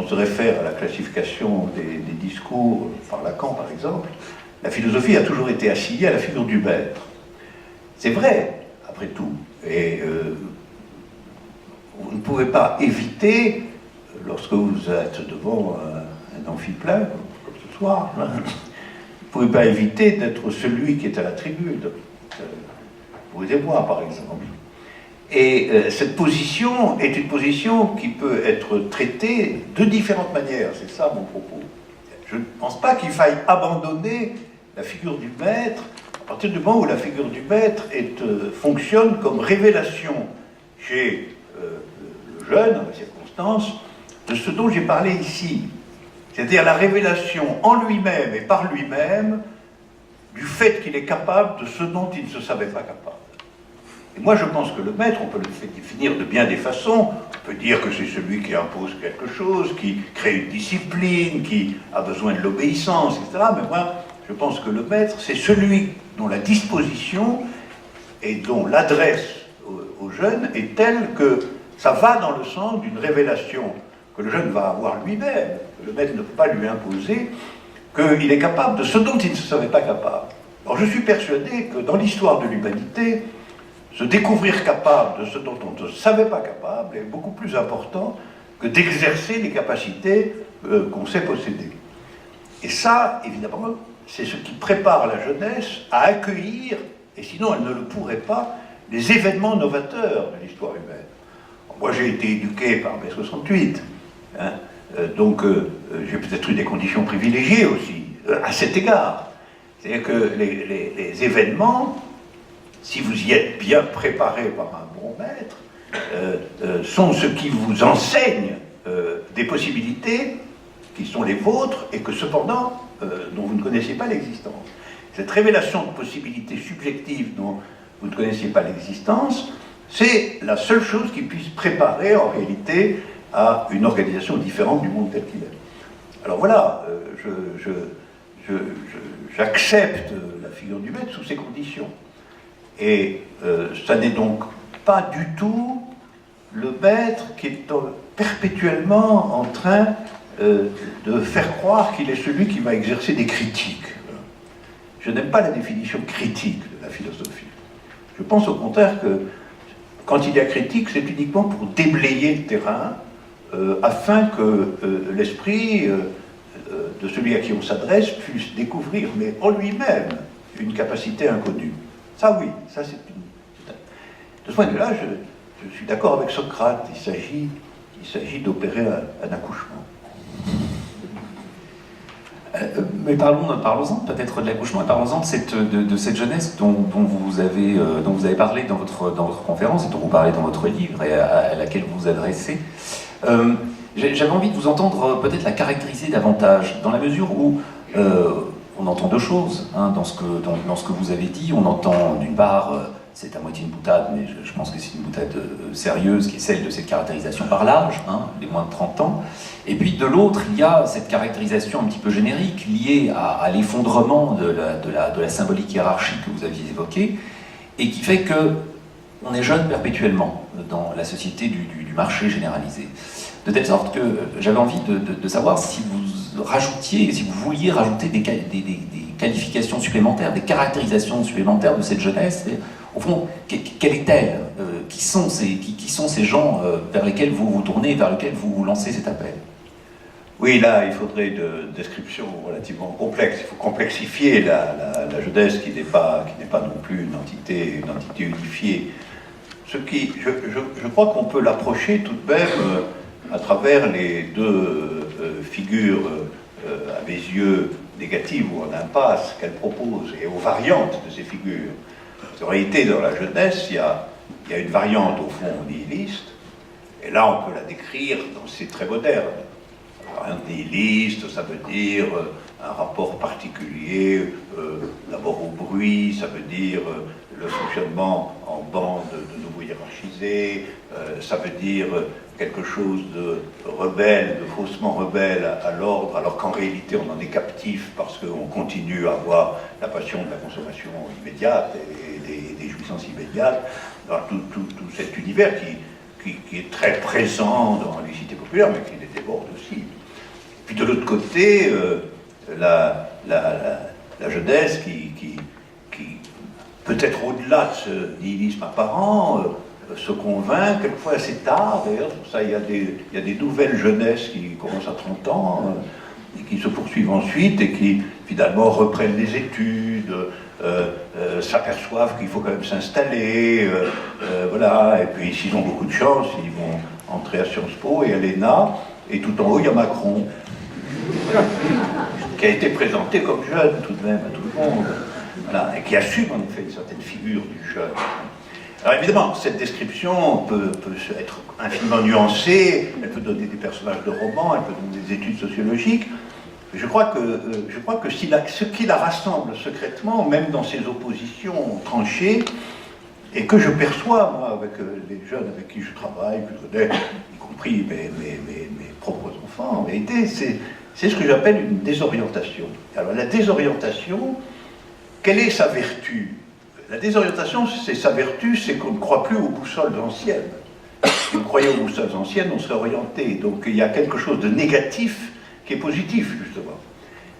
se réfère à la classification des discours par Lacan, par exemple, la philosophie a toujours été assignée à la figure du maître. C'est vrai, après tout. Et vous ne pouvez pas éviter, lorsque vous êtes devant un amphi plein, comme ce soir, vous ne pouvez pas éviter d'être celui qui est à la tribune. Vous et moi, par exemple. Et cette position est une position qui peut être traitée de différentes manières. C'est ça mon propos. Je ne pense pas qu'il faille abandonner la figure du maître à partir du moment où la figure du maître fonctionne comme révélation chez le jeune, en la circonstance, de ce dont j'ai parlé ici. C'est-à-dire la révélation en lui-même et par lui-même du fait qu'il est capable de ce dont il ne se savait pas capable. Et moi, je pense que le maître, on peut le définir de bien des façons. On peut dire que c'est celui qui impose quelque chose, qui crée une discipline, qui a besoin de l'obéissance, etc. Mais moi, je pense que le maître, c'est celui dont la disposition et dont l'adresse aux jeunes est telle que ça va dans le sens d'une révélation que le jeune va avoir lui-même, que le maître ne peut pas lui imposer, qu'il est capable de ce dont il ne se savait pas capable. Alors je suis persuadé que dans l'histoire de l'humanité, se découvrir capable de ce dont on ne savait pas capable est beaucoup plus important que d'exercer les capacités qu'on sait posséder. Et ça, évidemment, c'est ce qui prépare la jeunesse à accueillir, et sinon elle ne le pourrait pas, les événements novateurs de l'histoire humaine. Moi, j'ai été éduqué par mai 68, hein, donc j'ai peut-être eu des conditions privilégiées aussi, à cet égard. C'est-à-dire que les événements, si vous y êtes bien préparé par un bon maître, sont ce qui vous enseigne des possibilités qui sont les vôtres et que cependant, dont vous ne connaissiez pas l'existence. Cette révélation de possibilités subjectives dont vous ne connaissiez pas l'existence, c'est la seule chose qui puisse préparer en réalité à une organisation différente du monde tel qu'il est. Alors voilà, j'accepte la figure du maître sous ces conditions. Et ça n'est donc pas du tout le maître qui est perpétuellement en train de faire croire qu'il est celui qui va exercer des critiques. Je n'aime pas la définition critique de la philosophie. Je pense au contraire que quand il y a critique, c'est uniquement pour déblayer le terrain afin que l'esprit de celui à qui on s'adresse puisse découvrir, mais en lui-même, une capacité inconnue. Ça oui, ça c'est une... De ce point de vue-là, je suis d'accord avec Socrate, il s'agit d'opérer un accouchement. Mais parlons-en peut-être de l'accouchement et parlons-en de cette jeunesse dont vous avez parlé dans votre conférence et dont vous parlez dans votre livre et à laquelle vous vous adressez. J'avais envie de vous entendre peut-être la caractériser davantage, dans la mesure où on entend deux choses hein, dans ce que vous avez dit. On entend d'une part c'est à moitié une boutade, mais je pense que c'est une boutade sérieuse, qui est celle de cette caractérisation par l'âge, hein, les moins de 30 ans. Et puis de l'autre, il y a cette caractérisation un petit peu générique liée à l'effondrement de la symbolique hiérarchique que vous aviez évoquée, et qui fait que on est jeune perpétuellement dans la société du marché généralisé. De telle sorte que j'avais envie de savoir si vous rajoutiez, si vous vouliez rajouter des qualifications supplémentaires, des caractérisations supplémentaires de cette jeunesse. Et, au fond, quelle est-elle? Qui sont ces gens vers lesquels vous vous tournez, vers lesquels vous lancez cet appel? Oui, là, il faudrait une description relativement complexe. Il faut complexifier la jeunesse qui n'est pas non plus une entité unifiée. Je crois qu'on peut l'approcher tout de même à travers les deux figures, à mes yeux, négatives ou en impasse qu'elle propose, et aux variantes de ces figures. En réalité, dans la jeunesse, il y a une variante, au fond, nihiliste, et là, on peut la décrire dans ses traits modernes. La variante nihiliste, ça veut dire un rapport particulier, d'abord au bruit, ça veut dire le fonctionnement en bande de nouveau hiérarchisé, ça veut dire quelque chose de rebelle, de faussement rebelle à l'ordre, alors qu'en réalité on en est captif parce qu'on continue à avoir la passion de la consommation immédiate et des jouissances immédiates, dans tout cet univers qui est très présent dans les cités populaires, mais qui les déborde aussi. Puis de l'autre côté, la jeunesse qui peut-être au-delà de ce nihilisme apparent, se convainc, quelquefois assez tard, d'ailleurs, pour ça il y a des nouvelles jeunesses qui commencent à 30 ans, et qui se poursuivent ensuite, et qui finalement reprennent les études, s'aperçoivent qu'il faut quand même s'installer, voilà, et puis s'ils ont beaucoup de chance, ils vont entrer à Sciences Po et à l'ENA, et tout en haut il y a Macron, qui a été présenté comme jeune tout de même à tout le monde, voilà, et qui assume en effet une certaine figure du jeune. Alors évidemment, cette description peut être infiniment nuancée, elle peut donner des personnages de romans, elle peut donner des études sociologiques. Je crois que ce qui la rassemble secrètement, même dans ses oppositions tranchées, et que je perçois, moi, avec les jeunes avec qui je travaille, que je connais, y compris mes propres enfants, en réalité, c'est ce que j'appelle une désorientation. Alors la désorientation, quelle est sa vertu? La désorientation, c'est sa vertu, c'est qu'on ne croit plus aux boussoles anciennes. Si on croyait aux boussoles anciennes, on serait orienté. Donc il y a quelque chose de négatif qui est positif, justement.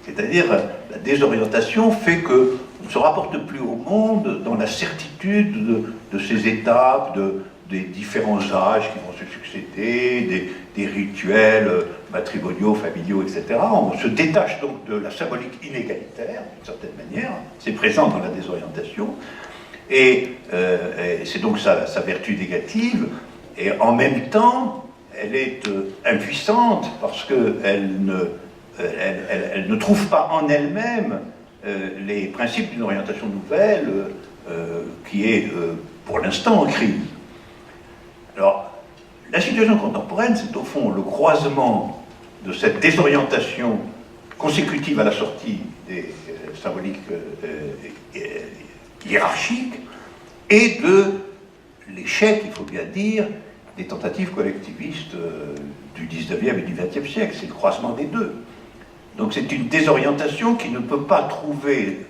C'est-à-dire, la désorientation fait qu'on ne se rapporte plus au monde dans la certitude de ses étapes, des différents âges qui vont se succéder, des rituels matrimoniaux, familiaux, etc. On se détache donc de la symbolique inégalitaire, d'une certaine manière, c'est présent dans la désorientation, et c'est donc sa vertu négative, et en même temps, elle est impuissante parce qu'elle ne trouve pas en elle-même les principes d'une orientation nouvelle qui est pour l'instant en crise. Alors, la situation contemporaine, c'est au fond le croisement de cette désorientation consécutive à la sortie des symboliques hiérarchiques et de l'échec, il faut bien dire, des tentatives collectivistes du 19e et du 20e siècle. C'est le croisement des deux. Donc c'est une désorientation qui ne peut pas trouver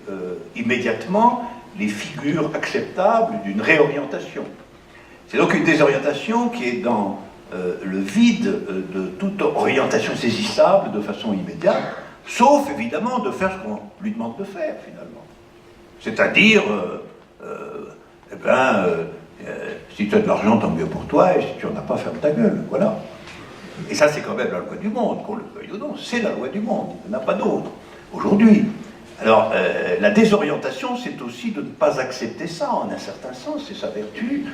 immédiatement les figures acceptables d'une réorientation. C'est donc une désorientation qui est dans le vide de toute orientation saisissable de façon immédiate, sauf évidemment de faire ce qu'on lui demande de faire finalement. C'est-à-dire, si tu as de l'argent, tant mieux pour toi, et si tu n'en as pas, ferme ta gueule, voilà. Et ça, c'est quand même la loi du monde, qu'on le veuille ou non, c'est la loi du monde, il n'y en a pas d'autre, aujourd'hui. Alors, la désorientation, c'est aussi de ne pas accepter ça, en un certain sens, c'est sa vertu,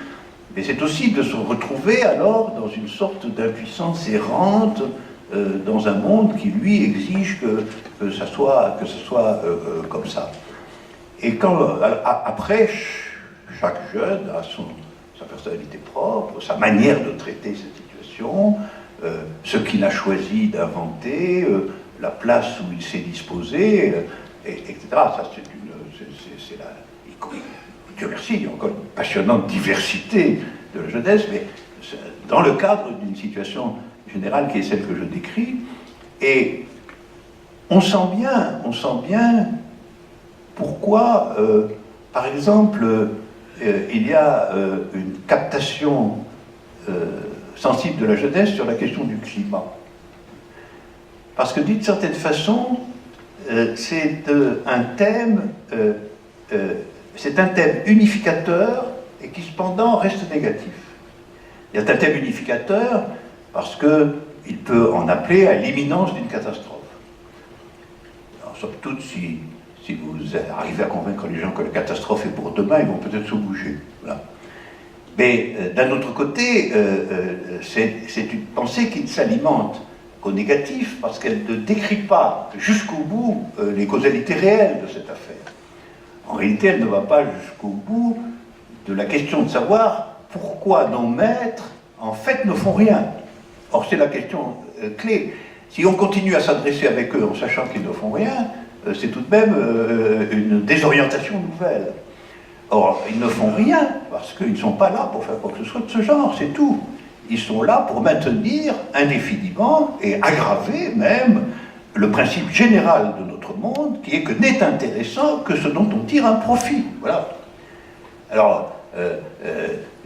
mais c'est aussi de se retrouver alors dans une sorte d'impuissance errante dans un monde qui, lui, exige que ça soit comme ça. Et quand, après, chaque jeune a sa personnalité propre, sa manière de traiter cette situation, ce qu'il a choisi d'inventer, la place où il s'est disposé, etc. Ça, Dieu merci, il y a encore une passionnante diversité de la jeunesse, mais dans le cadre d'une situation générale qui est celle que je décris, et on sent bien pourquoi, par exemple, il y a une captation sensible de la jeunesse sur la question du climat. Parce que d'une certaine façon, c'est un thème unificateur et qui cependant reste négatif. Il y a un thème unificateur parce qu'il peut en appeler à l'imminence d'une catastrophe. Alors, somme toute, si vous arrivez à convaincre les gens que la catastrophe est pour demain, ils vont peut-être se bouger. Voilà. Mais d'un autre côté, c'est une pensée qui ne s'alimente qu'au négatif, parce qu'elle ne décrit pas jusqu'au bout les causalités réelles de cette affaire. En réalité, elle ne va pas jusqu'au bout de la question de savoir pourquoi nos maîtres, en fait, ne font rien. Or, c'est la question clé. Si on continue à s'adresser avec eux en sachant qu'ils ne font rien, c'est tout de même une désorientation nouvelle. Or, ils ne font rien parce qu'ils ne sont pas là pour faire quoi que ce soit de ce genre, c'est tout. Ils sont là pour maintenir indéfiniment et aggraver même le principe général de notre monde, qui est que n'est intéressant que ce dont on tire un profit. Voilà. Alors,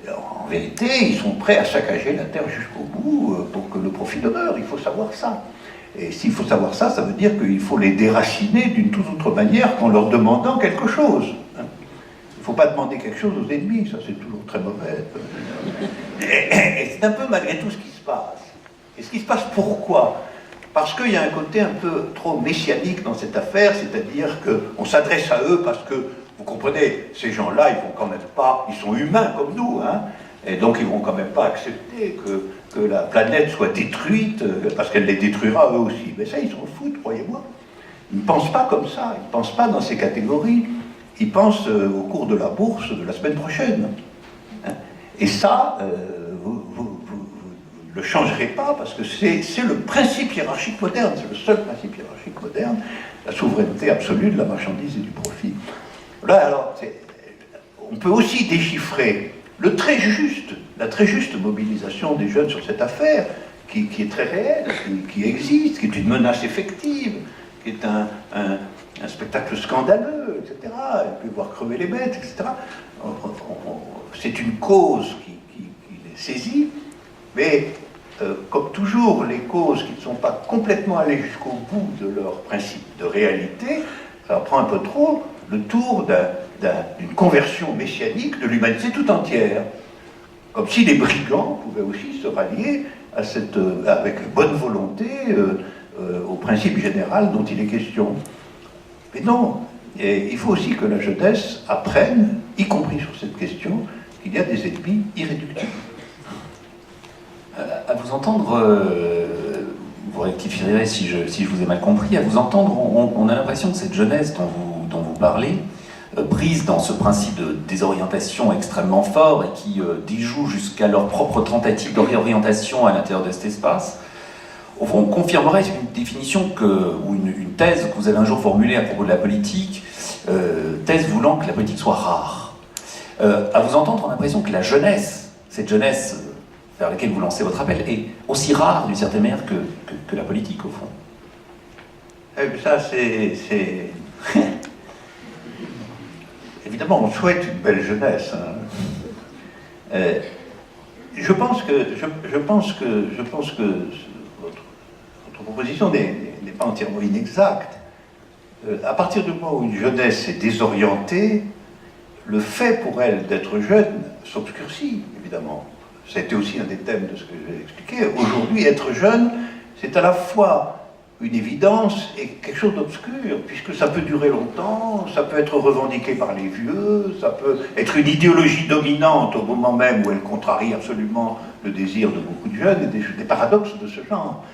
en vérité, ils sont prêts à saccager la terre jusqu'au bout pour que le profit demeure. Il faut savoir ça. Et s'il faut savoir ça, ça veut dire qu'il faut les déraciner d'une toute autre manière qu'en leur demandant quelque chose. Il ne faut pas demander quelque chose aux ennemis, ça c'est toujours très mauvais. Et c'est un peu malgré tout ce qui se passe. Et ce qui se passe, pourquoi ? Parce qu'il y a un côté un peu trop messianique dans cette affaire, c'est-à-dire qu'on s'adresse à eux parce que, vous comprenez, ces gens-là, ils vont quand même pas, ils sont humains comme nous, hein, et donc ils vont quand même pas accepter que la planète soit détruite, parce qu'elle les détruira eux aussi. Mais ça, ils s'en foutent, croyez-moi. Ils ne pensent pas comme ça, ils ne pensent pas dans ces catégories, ils pensent au cours de la bourse de la semaine prochaine. Hein. Et ça, vous ne le changerez pas, parce que c'est le principe hiérarchique moderne, c'est le seul principe hiérarchique moderne, la souveraineté absolue de la marchandise et du profit. Là, alors, on peut aussi déchiffrer la très juste mobilisation des jeunes sur cette affaire, qui est très réelle, qui existe, qui est une menace effective, qui est un spectacle scandaleux, etc. Elle peut voir crever les bêtes, etc. C'est une cause qui les saisit, mais comme toujours, les causes qui ne sont pas complètement allées jusqu'au bout de leur principe de réalité, ça prend un peu trop le tour d'une conversion messianique de l'humanité tout entière. Comme si les brigands pouvaient aussi se rallier à avec bonne volonté au principe général dont il est question. Mais non, et il faut aussi que la jeunesse apprenne, y compris sur cette question, qu'il y a des ennemis irréductibles. À vous entendre, vous rectifierez si je vous ai mal compris, à vous entendre, on a l'impression que cette jeunesse dont vous parlez, prise dans ce principe de désorientation extrêmement fort et qui déjoue jusqu'à leur propre tentative de réorientation à l'intérieur de cet espace, au fond, confirmerait une définition ou une thèse que vous avez un jour formulée à propos de la politique, thèse voulant que la politique soit rare. À vous entendre, on a l'impression que la jeunesse, cette jeunesse vers laquelle vous lancez votre appel, est aussi rare d'une certaine manière que la politique, au fond. Ça, c'est... Évidemment, on souhaite une belle jeunesse. Hein. Je pense que votre proposition n'est pas entièrement inexacte. À partir du moment où une jeunesse est désorientée, le fait pour elle d'être jeune s'obscurcit, évidemment. Ça a été aussi un des thèmes de ce que j'ai expliqué. Aujourd'hui, être jeune, c'est à la fois une évidence et quelque chose d'obscur, puisque ça peut durer longtemps, ça peut être revendiqué par les vieux, ça peut être une idéologie dominante au moment même où elle contrarie absolument le désir de beaucoup de jeunes, et des paradoxes de ce genre.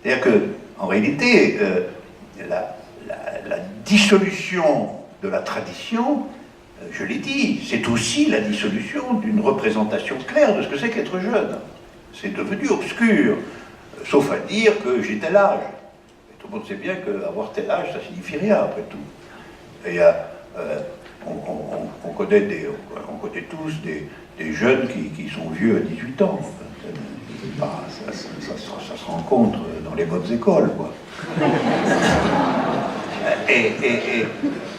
C'est-à-dire qu'en réalité, la dissolution de la tradition, je l'ai dit, c'est aussi la dissolution d'une représentation claire de ce que c'est qu'être jeune. C'est devenu obscur, sauf à dire que j'ai tel âge. Et tout le monde sait bien qu'avoir tel âge, ça signifie rien, après tout. Et on connaît tous des jeunes qui sont vieux à 18 ans. Ça se rencontre dans les bonnes écoles, quoi.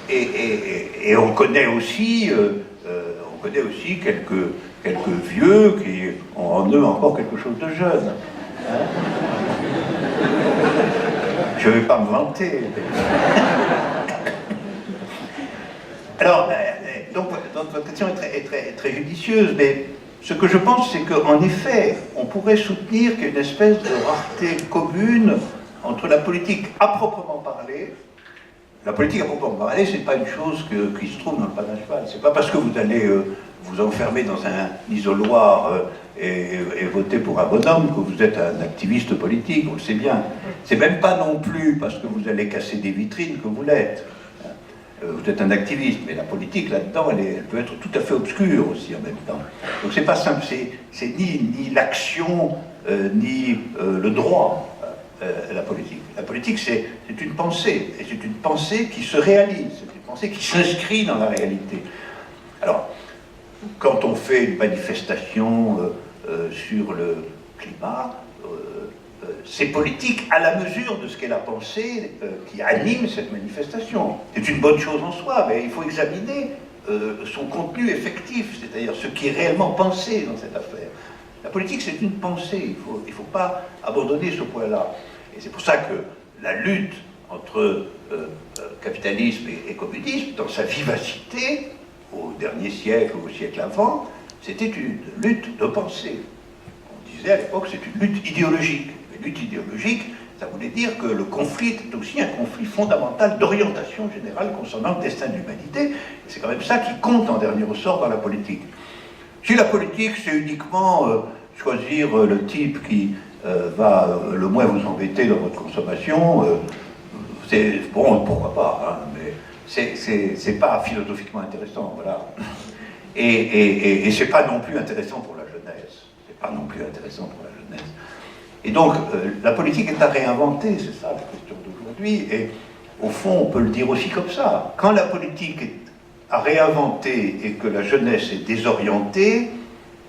Et on connaît aussi quelques vieux qui ont en eux encore quelque chose de jeune. Hein? Je ne vais pas me vanter. Alors, donc votre question est très judicieuse, mais ce que je pense, c'est qu'en effet, on pourrait soutenir qu'il y a une espèce de rareté commune entre la politique à proprement parler. La politique à proprement parler, c'est pas une chose qui se trouve dans le pain à cheval. C'est pas parce que vous allez vous enfermer dans un isoloir et voter pour un bonhomme que vous êtes un activiste politique, on le sait bien. C'est même pas non plus parce que vous allez casser des vitrines que vous l'êtes. Vous êtes un activiste, mais la politique là-dedans, elle peut être tout à fait obscure aussi en même temps. Donc c'est pas simple, c'est ni l'action, ni le droit, la politique. La politique, c'est une pensée, et c'est une pensée qui se réalise, c'est une pensée qui s'inscrit dans la réalité. Alors, quand on fait une manifestation sur le climat, c'est politique à la mesure de ce qu'est la pensée qui anime cette manifestation. C'est une bonne chose en soi, mais il faut examiner son contenu effectif, c'est-à-dire ce qui est réellement pensé dans cette affaire. La politique, c'est une pensée, il faut pas abandonner ce point-là. Et c'est pour ça que la lutte entre capitalisme et communisme, dans sa vivacité, au dernier siècle ou au siècle avant, c'était une lutte de pensée. On disait à l'époque c'est une lutte idéologique. Une lutte idéologique, ça voulait dire que le conflit est aussi un conflit fondamental d'orientation générale concernant le destin de l'humanité. C'est quand même ça qui compte en dernier ressort dans la politique. Si la politique, c'est uniquement choisir le type qui va le moins vous embêter dans votre consommation, c'est bon, pourquoi pas, hein, mais c'est pas philosophiquement intéressant, voilà. Et c'est pas non plus intéressant pour la jeunesse. C'est pas non plus intéressant pour la jeunesse. Et donc, la politique est à réinventer, c'est ça la question d'aujourd'hui, et au fond, on peut le dire aussi comme ça. Quand la politique est à réinventer et que la jeunesse est désorientée,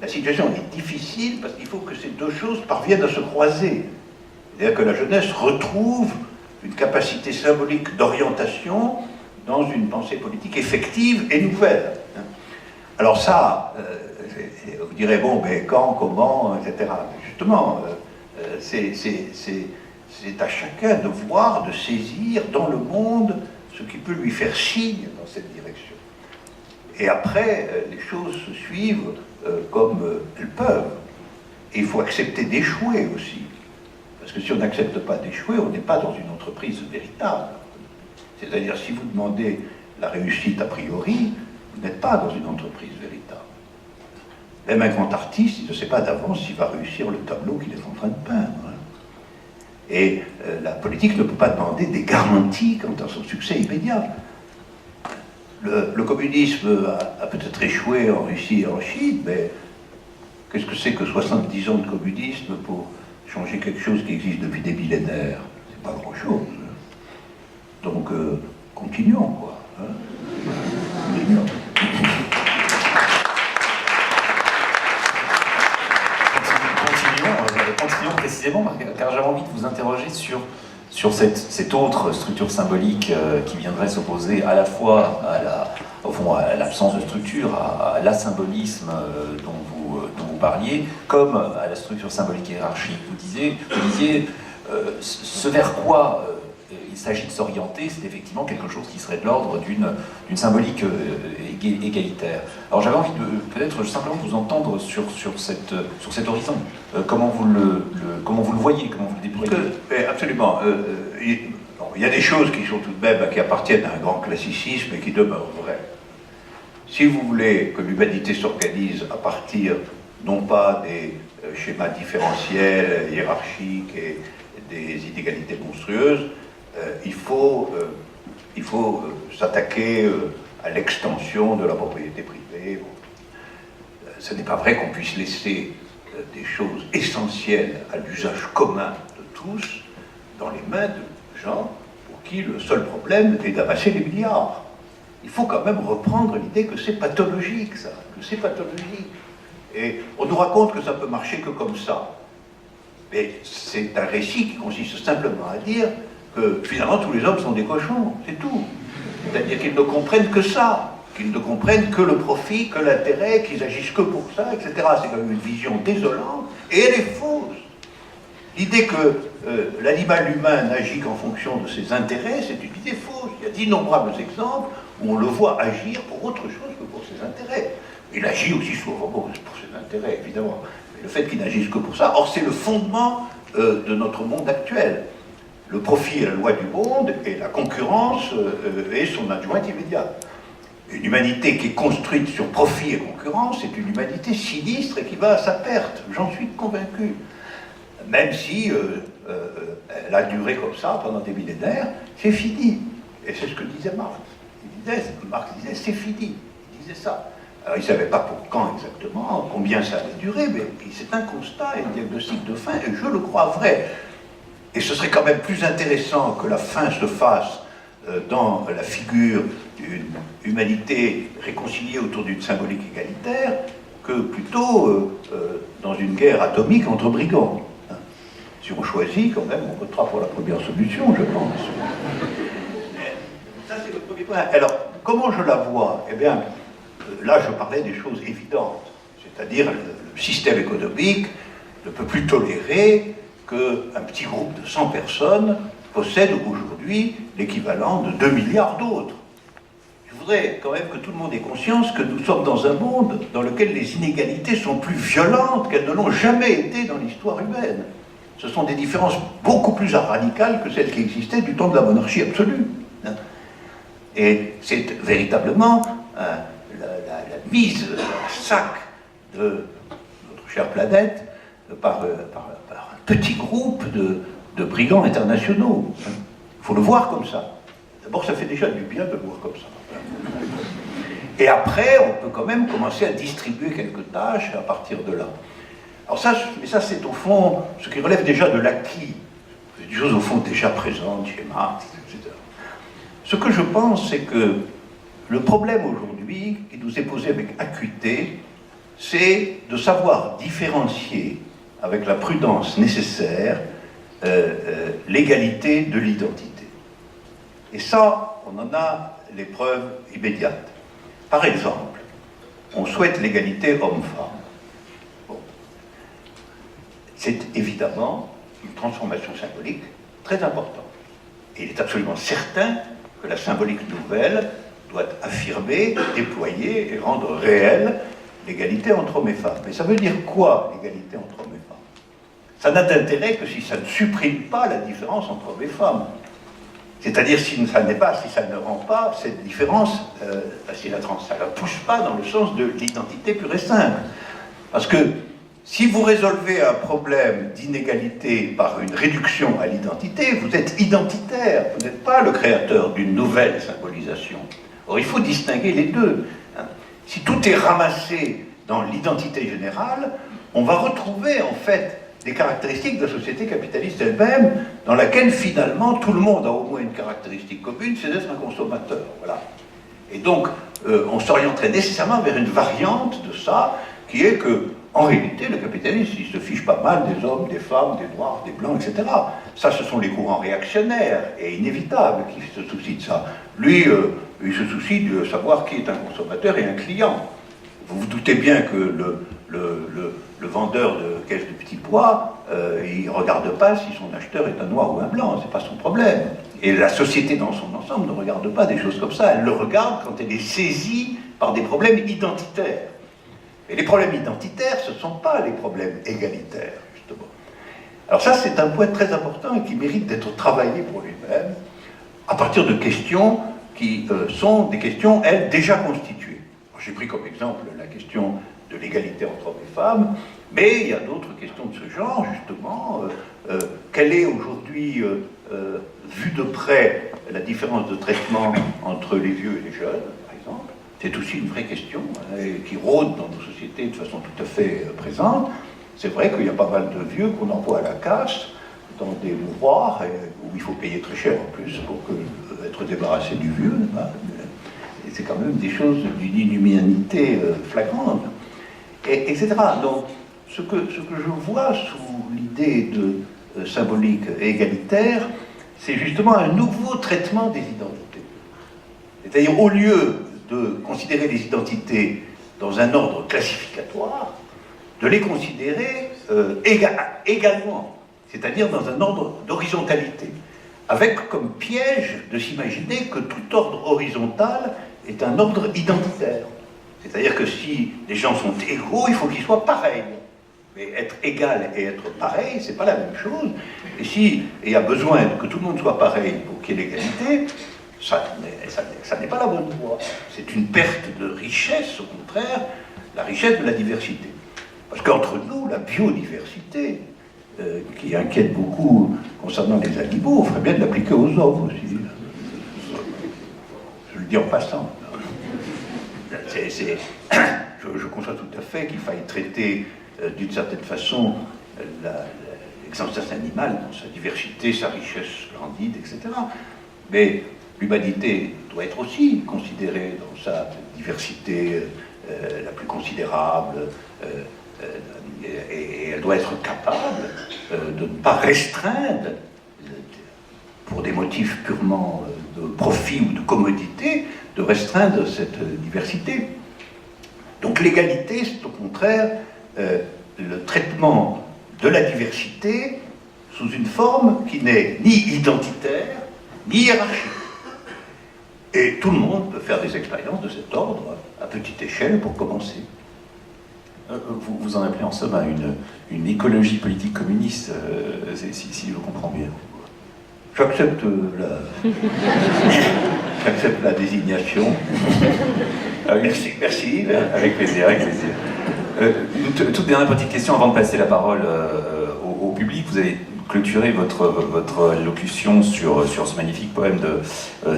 la situation est difficile parce qu'il faut que ces deux choses parviennent à se croiser. C'est-à-dire que la jeunesse retrouve une capacité symbolique d'orientation dans une pensée politique effective et nouvelle. Alors ça, vous direz, bon, mais quand, comment, etc. Mais justement, c'est à chacun de voir, de saisir dans le monde ce qui peut lui faire signe dans cette direction. Et après, les choses se suivent comme elles peuvent. Et il faut accepter d'échouer aussi. Parce que si on n'accepte pas d'échouer, on n'est pas dans une entreprise véritable. C'est-à-dire, si vous demandez la réussite a priori, vous n'êtes pas dans une entreprise véritable. Même un grand artiste, il ne sait pas d'avance s'il va réussir le tableau qu'il est en train de peindre. Et la politique ne peut pas demander des garanties quant à son succès immédiat. Le communisme a peut-être échoué en Russie et en Chine, mais qu'est-ce que c'est que 70 ans de communisme pour changer quelque chose qui existe depuis des millénaires? C'est pas grand-chose. Donc, continuons, quoi. Hein, continuons. Continuons précisément, car j'avais envie de vous interroger sur cette autre structure symbolique qui viendrait s'opposer à la fois à l'absence de structure, à l'asymbolisme dont vous parliez, comme à la structure symbolique hiérarchique. Vous disiez ce vers quoi il s'agit de s'orienter, c'est effectivement quelque chose qui serait de l'ordre d'une symbolique égalitaire. Alors j'avais envie de peut-être simplement vous entendre sur cet horizon. Comment vous le voyez, comment vous le déployez? Absolument. Il y a des choses qui sont tout de même qui appartiennent à un grand classicisme et qui demeurent vraies. Si vous voulez que l'humanité s'organise à partir non pas des schémas différentiels, hiérarchiques et des inégalités monstrueuses, il faut s'attaquer à l'extension de la propriété privée. Ce n'est pas vrai qu'on puisse laisser des choses essentielles à l'usage commun de tous dans les mains de gens pour qui le seul problème est d'amasser les milliards. il faut quand même reprendre l'idée que c'est pathologique, ça, que c'est pathologique. Et on nous raconte que ça peut marcher que comme ça. Mais c'est un récit qui consiste simplement à dire que finalement tous les hommes sont des cochons, c'est tout. C'est-à-dire qu'ils ne comprennent que ça, qu'ils ne comprennent que le profit, que l'intérêt, qu'ils agissent que pour ça, etc. C'est quand même une vision désolante, et elle est fausse. L'idée que l'animal humain n'agit qu'en fonction de ses intérêts, c'est une idée fausse. Il y a d'innombrables exemples où on le voit agir pour autre chose que pour ses intérêts. Il agit aussi souvent pour ses intérêts, évidemment. Mais le fait qu'il n'agisse que pour ça, or c'est le fondement de notre monde actuel. Le profit est la loi du monde, et la concurrence est son adjointe immédiate. Une humanité qui est construite sur profit et concurrence, c'est une humanité sinistre et qui va à sa perte, j'en suis convaincu. Même si elle a duré comme ça pendant des millénaires, c'est fini. Et c'est ce que disait Marx. Marx disait c'est fini. Il disait ça. Alors il ne savait pas pour quand exactement, combien ça allait durer, mais c'est un constat et un diagnostic de fin, et je le crois vrai. Et ce serait quand même plus intéressant que la fin se fasse dans la figure d'une humanité réconciliée autour d'une symbolique égalitaire que plutôt dans une guerre atomique entre brigands. Si on choisit, quand même, on votera pour la première solution, je pense. Ça, c'est le premier point. Alors, comment je la vois? Eh bien, là, je parlais des choses évidentes. C'est-à-dire, le système économique ne peut plus tolérer qu'un petit groupe de 100 personnes possède aujourd'hui l'équivalent de 2 milliards d'autres. Je voudrais quand même que tout le monde ait conscience que nous sommes dans un monde dans lequel les inégalités sont plus violentes qu'elles ne l'ont jamais été dans l'histoire humaine. Ce sont des différences beaucoup plus radicales que celles qui existaient du temps de la monarchie absolue. Et c'est véritablement la mise à sac de notre chère planète par un petit groupe de brigands internationaux. Il faut le voir comme ça. D'abord, ça fait déjà du bien de le voir comme ça. Et après, on peut quand même commencer à distribuer quelques tâches à partir de là. Alors ça, mais ça c'est au fond ce qui relève déjà de l'acquis. C'est des choses au fond déjà présentes chez Marx, etc. Ce que je pense, c'est que le problème aujourd'hui, qui nous est posé avec acuité, c'est de savoir différencier avec la prudence nécessaire l'égalité de l'identité. Et ça, on en a les preuves immédiates. Par exemple, on souhaite l'égalité homme-femme. Bon. C'est évidemment une transformation symbolique très importante. Et il est absolument certain que la symbolique nouvelle doit affirmer, déployer et rendre réelle l'égalité entre hommes et femmes. Mais ça veut dire quoi, l'égalité entre hommes et femmes? Ça n'a d'intérêt que si ça ne supprime pas la différence entre hommes et femmes. C'est-à-dire si ça ne rend pas cette différence, si ça ne la pousse pas dans le sens de l'identité pure et simple. Parce que si vous résolvez un problème d'inégalité par une réduction à l'identité, vous êtes identitaire, vous n'êtes pas le créateur d'une nouvelle symbolisation. Or, il faut distinguer les deux. Si tout est ramassé dans l'identité générale, on va retrouver en fait des caractéristiques de la société capitaliste elle-même, dans laquelle finalement tout le monde a au moins une caractéristique commune, c'est d'être un consommateur. Voilà. Et donc, on s'orienterait nécessairement vers une variante de ça, qui est que, en réalité, le capitaliste, il se fiche pas mal des hommes, des femmes, des noirs, des blancs, etc. Ça, ce sont les courants réactionnaires et inévitables qui se soucient de ça. Lui, il se soucie de savoir qui est un consommateur et un client. Vous vous doutez bien que le vendeur de caisse de petits pois, il ne regarde pas si son acheteur est un noir ou un blanc, c'est pas son problème. Et la société dans son ensemble ne regarde pas des choses comme ça, elle le regarde quand elle est saisie par des problèmes identitaires. Et les problèmes identitaires, ce ne sont pas les problèmes égalitaires, justement. Alors ça, c'est un point très important et qui mérite d'être travaillé pour lui-même, à partir de questions qui sont des questions, elles, déjà constituées. J'ai pris comme exemple la question de l'égalité entre hommes et femmes, mais il y a d'autres questions de ce genre, justement. Quelle est aujourd'hui, vue de près, la différence de traitement entre les vieux et les jeunes, par exemple? C'est aussi une vraie question qui rôde dans nos sociétés de façon tout à fait présente. C'est vrai qu'il y a pas mal de vieux qu'on envoie à la casse dans des mouroirs où il faut payer très cher en plus pour être débarrassé du vieux. Et c'est quand même des choses d'une inhumanité flagrante, etc. Donc, ce que je vois sous l'idée de symbolique égalitaire, c'est justement un nouveau traitement des identités. C'est-à-dire, au lieu de considérer les identités dans un ordre classificatoire, de les considérer également, c'est-à-dire dans un ordre d'horizontalité, avec comme piège de s'imaginer que tout ordre horizontal est un ordre identitaire. C'est-à-dire que si les gens sont égaux, il faut qu'ils soient pareils. Mais être égal et être pareil, c'est pas la même chose. Et si il y a besoin que tout le monde soit pareil pour qu'il y ait l'égalité, ça n'est pas la bonne voie. C'est une perte de richesse, au contraire, la richesse de la diversité. Parce qu'entre nous, la biodiversité, qui inquiète beaucoup concernant les animaux, on ferait bien de l'appliquer aux hommes aussi. Je le dis en passant. Je conçois tout à fait qu'il faille traiter d'une certaine façon l'existence animale dans sa diversité, sa richesse splendide, etc. Mais l'humanité doit être aussi considérée dans sa diversité la plus considérable, et elle doit être capable de ne pas restreindre, pour des motifs purement de profit ou de commodité, de restreindre cette diversité. Donc l'égalité, c'est au contraire le traitement de la diversité sous une forme qui n'est ni identitaire, ni hiérarchique. Et tout le monde peut faire des expériences de cet ordre, à petite échelle, pour commencer. Vous en appelez en somme à une écologie politique communiste, si je comprends bien. J'accepte la désignation. Merci, merci. Avec plaisir, avec plaisir. Toute dernière petite question avant de passer la parole au public. Vous avez clôturé votre allocution sur ce magnifique poème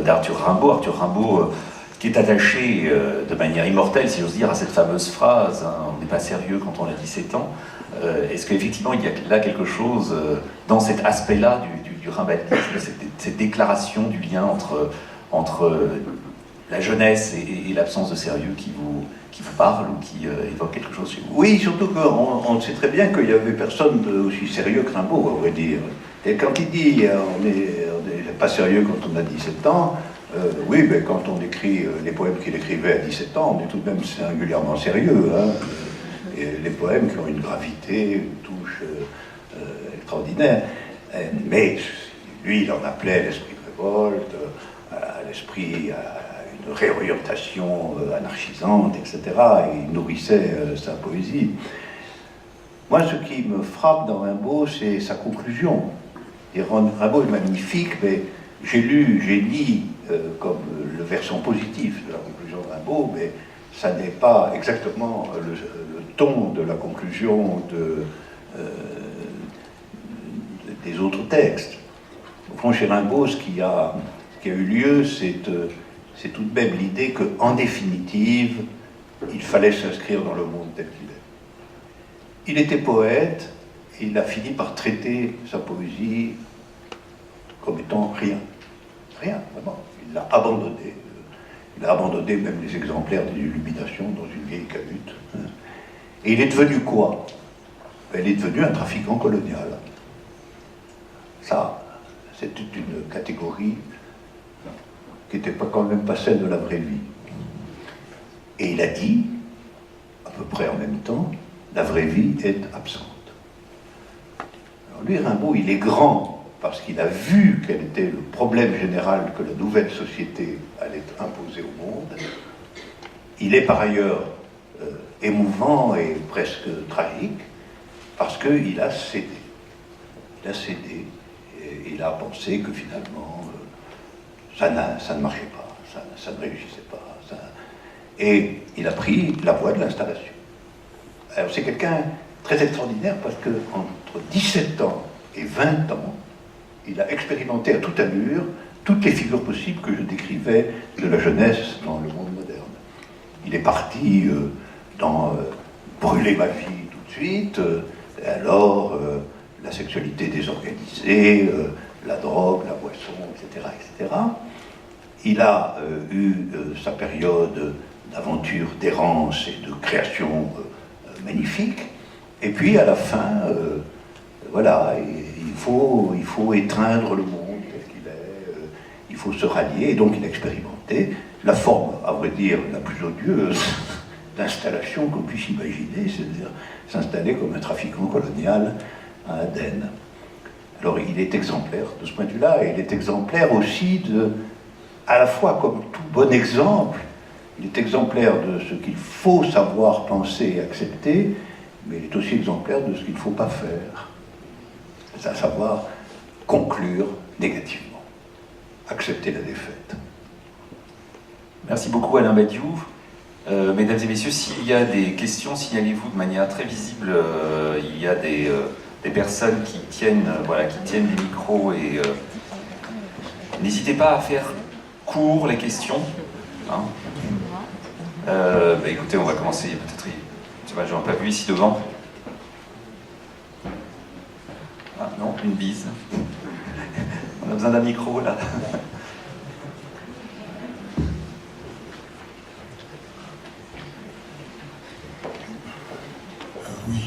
d'Arthur Rimbaud. Arthur Rimbaud, qui est attaché de manière immortelle, si j'ose dire, à cette fameuse phrase hein, « On n'est pas sérieux quand on a 17 ans ». Est-ce qu'effectivement il y a là quelque chose dans cet aspect-là du rimbaldisme, cette déclaration du lien entre la jeunesse et l'absence de sérieux qui vous parle ou qui évoque quelque chose chez vous? Oui, surtout qu'on sait très bien qu'il n'y avait personne aussi sérieux que Rimbaud, à vrai dire. Et quand il dit on n'est pas sérieux quand on a 17 ans, oui, mais quand on écrit les poèmes qu'il écrivait à 17 ans, on est tout de même singulièrement sérieux. Hein. Et les poèmes qui ont une gravité, une touche extraordinaire. Mais lui, il en appelait l'esprit de révolte, à l'esprit, à une réorientation anarchisante, etc. Et il nourrissait sa poésie. Moi, ce qui me frappe dans Rimbaud, c'est sa conclusion. Et Rimbaud est magnifique, mais j'ai lu comme le versant positif de la conclusion de Rimbaud, mais ça n'est pas exactement le ton de la conclusion des autres textes. Au fond, chez Rimbaud, ce qui a eu lieu, c'est tout de même l'idée qu'en définitive, il fallait s'inscrire dans le monde tel qu'il est. Il était poète, et il a fini par traiter sa poésie comme étant rien. Rien, vraiment. Il l'a abandonné. Il a abandonné même les exemplaires des Illuminations dans une vieille cahute. Et il est devenu quoi? Il est devenu un trafiquant colonial. Ça, c'était une catégorie qui n'était quand même pas celle de la vraie vie. Et il a dit, à peu près en même temps, la vraie vie est absente. Alors lui, Rimbaud, il est grand parce qu'il a vu quel était le problème général que la nouvelle société allait imposer au monde. Il est par ailleurs émouvant et presque tragique parce qu'il a cédé. Il a cédé et il a pensé que finalement ça ne marchait pas, ça ne réussissait pas. Et il a pris la voie de l'installation. Alors c'est quelqu'un très extraordinaire parce qu'entre 17 ans et 20 ans, il a expérimenté à toute allure toutes les figures possibles que je décrivais de la jeunesse dans le monde moderne. Il est parti dans brûler ma vie tout de suite, et alors la sexualité désorganisée, la drogue, la boisson, etc., etc. il a eu sa période d'aventure, d'errance et de création magnifique. Et puis à la fin, voilà, il faut étreindre le monde tel qu'il est, il faut se rallier, et donc il a expérimenté la forme, à vrai dire, la plus odieuse d'installation qu'on puisse imaginer, c'est-à-dire s'installer comme un trafiquant colonial à Aden. Alors il est exemplaire de ce point de vue-là, et il est exemplaire aussi à la fois comme tout bon exemple, il est exemplaire de ce qu'il faut savoir penser et accepter, mais il est aussi exemplaire de ce qu'il ne faut pas faire, c'est à savoir conclure négativement, accepter la défaite. Merci beaucoup Alain Badiou. Mesdames et messieurs, s'il y a des questions, signalez-vous de manière très visible. Il y a des personnes qui tiennent, des micros, et n'hésitez pas à faire court les questions. Hein. Écoutez, on va commencer. Peut-être, j'en ai pas vu ici devant. Ah non, une bise. On a besoin d'un micro là. Oui,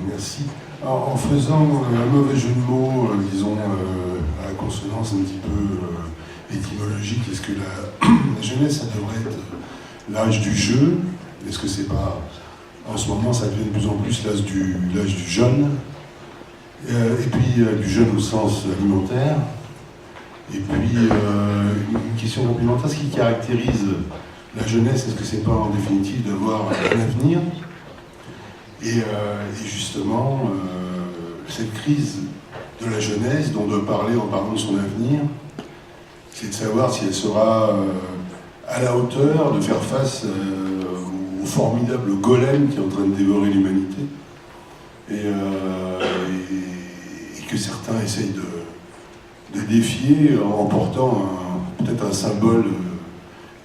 merci. Alors, en faisant un mauvais jeu de mots, disons, à la consonance un petit peu étymologique, est-ce que la jeunesse, ça devrait être l'âge du jeu? Est-ce que c'est pas... En ce moment, ça devient de plus en plus l'âge du jeune, et puis du jeune au sens alimentaire. Et puis, une question complémentaire, ce qui caractérise la jeunesse, est-ce que c'est pas en définitive d'avoir un avenir? Et justement, cette crise de la jeunesse dont on doit parler en parlant de son avenir, c'est de savoir si elle sera à la hauteur de faire face au formidable golem qui est en train de dévorer l'humanité, et que certains essayent de défier en portant peut-être un symbole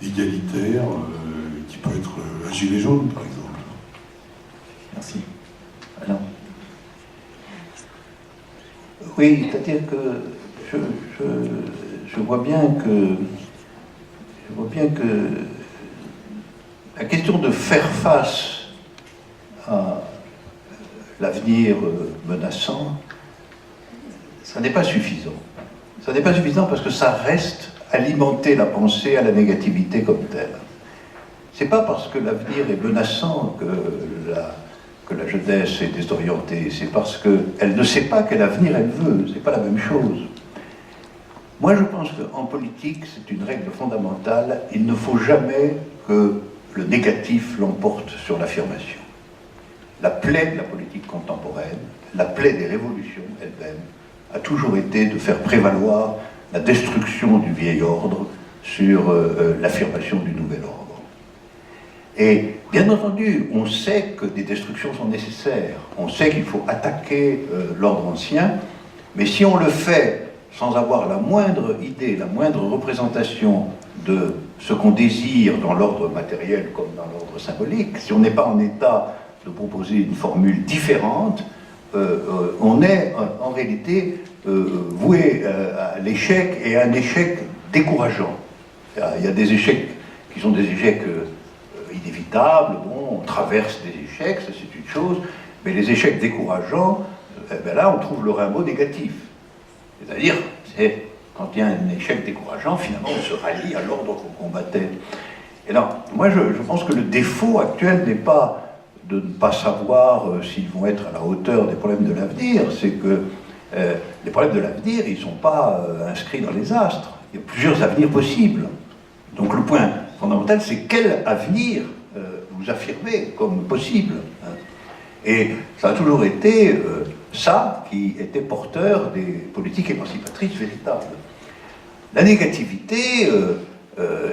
égalitaire qui peut être un gilet jaune, par exemple. Merci. Alain. Oui, c'est-à-dire que je vois bien que la question de faire face à l'avenir menaçant, ça n'est pas suffisant. Ça n'est pas suffisant parce que ça reste alimenter la pensée à la négativité comme telle. C'est pas parce que l'avenir est menaçant que la jeunesse est désorientée, c'est parce qu'elle ne sait pas quel avenir elle veut, c'est pas la même chose. Moi je pense qu'en politique, c'est une règle fondamentale, il ne faut jamais que le négatif l'emporte sur l'affirmation. La plaie de la politique contemporaine, la plaie des révolutions elles-mêmes, a toujours été de faire prévaloir la destruction du vieil ordre sur l'affirmation du nouvel ordre. Et bien entendu, on sait que des destructions sont nécessaires, on sait qu'il faut attaquer l'ordre ancien, mais si on le fait sans avoir la moindre idée, la moindre représentation de ce qu'on désire dans l'ordre matériel comme dans l'ordre symbolique, si on n'est pas en état de proposer une formule différente, on est en réalité voué à l'échec, et à un échec décourageant. Il y a des échecs qui sont des échecs inévitables, bon, on traverse des échecs, ça c'est une chose, mais les échecs décourageants, là on trouve leur mot négatif. C'est-à-dire, c'est quand il y a un échec décourageant, finalement on se rallie à l'ordre qu'on combattait. Et là, moi je pense que le défaut actuel n'est pas de ne pas savoir s'ils vont être à la hauteur des problèmes de l'avenir, c'est que les problèmes de l'avenir, ils ne sont pas inscrits dans les astres. Il y a plusieurs avenirs possibles. Donc le point fondamental, c'est quel avenir vous affirmez comme possible. Et ça a toujours été ça qui était porteur des politiques émancipatrices véritables. La négativité,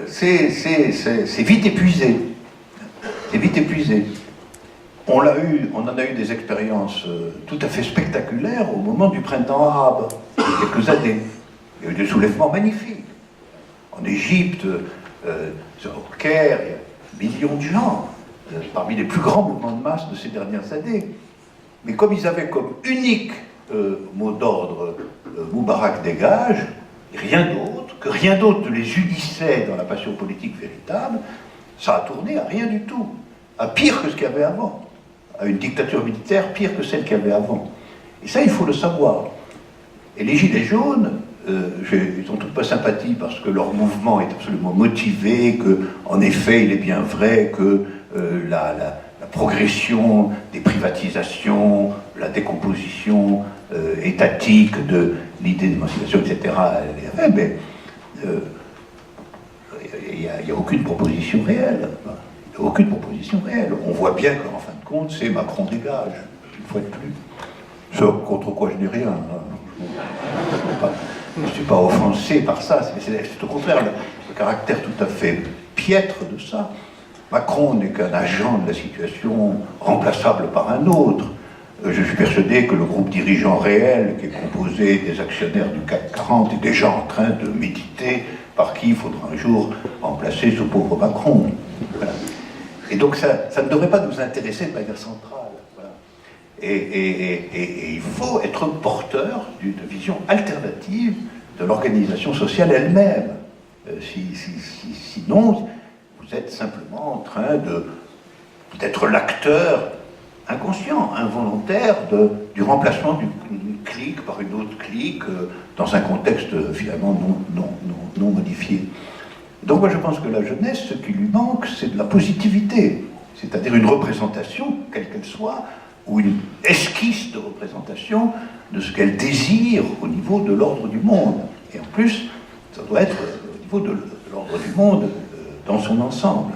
c'est vite épuisé. C'est vite épuisé. On en a eu des expériences tout à fait spectaculaires au moment du printemps arabe, il y a quelques années. Il y a eu des soulèvements magnifiques. En Égypte, au Caire, il y a millions de gens, parmi les plus grands mouvements de masse de ces dernières années. Mais comme ils avaient comme unique mot d'ordre Moubarak dégage, rien d'autre, que rien d'autre ne les unissait dans la passion politique véritable, ça a tourné à rien du tout, à pire que ce qu'il y avait avant, à une dictature militaire pire que celle qu'il y avait avant. Et ça, il faut le savoir. Et les Gilets jaunes, ils ont toute ma sympathie parce que leur mouvement est absolument motivé, que, en effet, il est bien vrai que la progression des privatisations, la décomposition étatique de l'idée d'émancipation, etc., elle est vraie, mais il n'y a aucune proposition réelle. Il n'y a aucune proposition réelle. On voit bien qu'en fin de compte, c'est Macron dégage, une fois de plus. Ce contre quoi je n'ai rien. Je ne suis pas offensé par ça, c'est au contraire le caractère tout à fait piètre de ça. Macron n'est qu'un agent de la situation remplaçable par un autre. Je suis persuadé que le groupe dirigeant réel, qui est composé des actionnaires du CAC 40, est déjà en train de méditer par qui il faudra un jour remplacer ce pauvre Macron. Voilà. Et donc ça ne devrait pas nous intéresser de manière centrale. Voilà. Et il faut être porteur d'une vision alternative de l'organisation sociale elle-même. Sinon, vous êtes simplement en train d'être l'acteur inconscient, involontaire du remplacement d'une clique par une autre clique dans un contexte finalement non modifié. Donc moi je pense que la jeunesse, ce qui lui manque, c'est de la positivité, c'est-à-dire une représentation, quelle qu'elle soit, ou une esquisse de représentation de ce qu'elle désire au niveau de l'ordre du monde. Et en plus, ça doit être au niveau de l'ordre du monde dans son ensemble.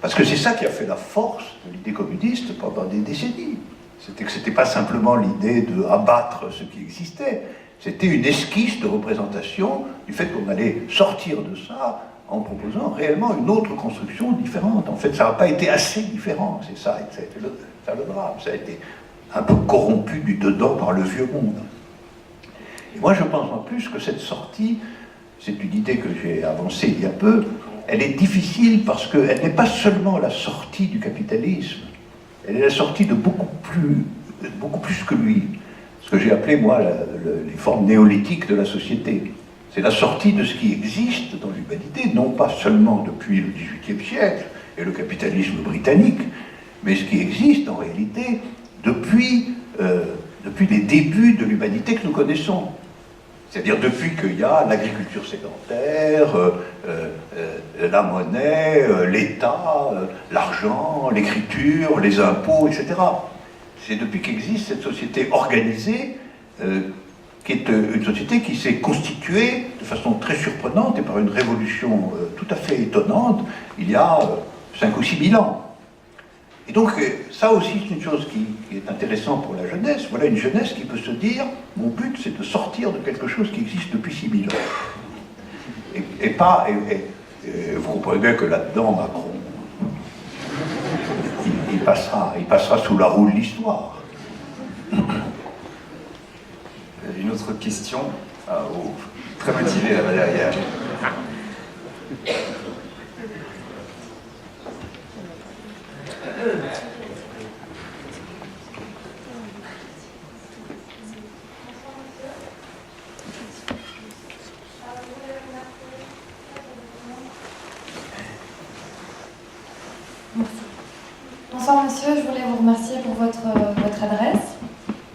Parce que c'est ça qui a fait la force de l'idée communiste pendant des décennies. C'était que ce n'était pas simplement l'idée d'abattre ce qui existait, c'était une esquisse de représentation du fait qu'on allait sortir de ça en proposant réellement une autre construction différente. En fait, ça n'a pas été assez différent, c'est ça, ça a été le drame, ça a été un peu corrompu du dedans par le vieux monde. Et moi je pense en plus que cette sortie, c'est une idée que j'ai avancée il y a peu, elle est difficile parce qu'elle n'est pas seulement la sortie du capitalisme, elle est la sortie de beaucoup plus que lui. Ce que j'ai appelé, moi, les formes néolithiques de la société. C'est la sortie de ce qui existe dans l'humanité, non pas seulement depuis le XVIIIe siècle et le capitalisme britannique, mais ce qui existe en réalité depuis les débuts de l'humanité que nous connaissons. C'est-à-dire depuis qu'il y a l'agriculture sédentaire, la monnaie, l'État, l'argent, l'écriture, les impôts, etc. C'est depuis qu'existe cette société organisée, qui est une société qui s'est constituée de façon très surprenante et par une révolution tout à fait étonnante, il y a 5 ou 6 000 ans. Et donc, ça aussi, c'est une chose qui est intéressante pour la jeunesse. Voilà une jeunesse qui peut se dire, mon but, c'est de sortir de quelque chose qui existe depuis 6 000 ans. Et vous comprenez bien que là-dedans, Macron, il passera sous la roue de l'histoire. Une autre question, très motivée là-bas derrière. Bonsoir monsieur, je voulais vous remercier pour votre adresse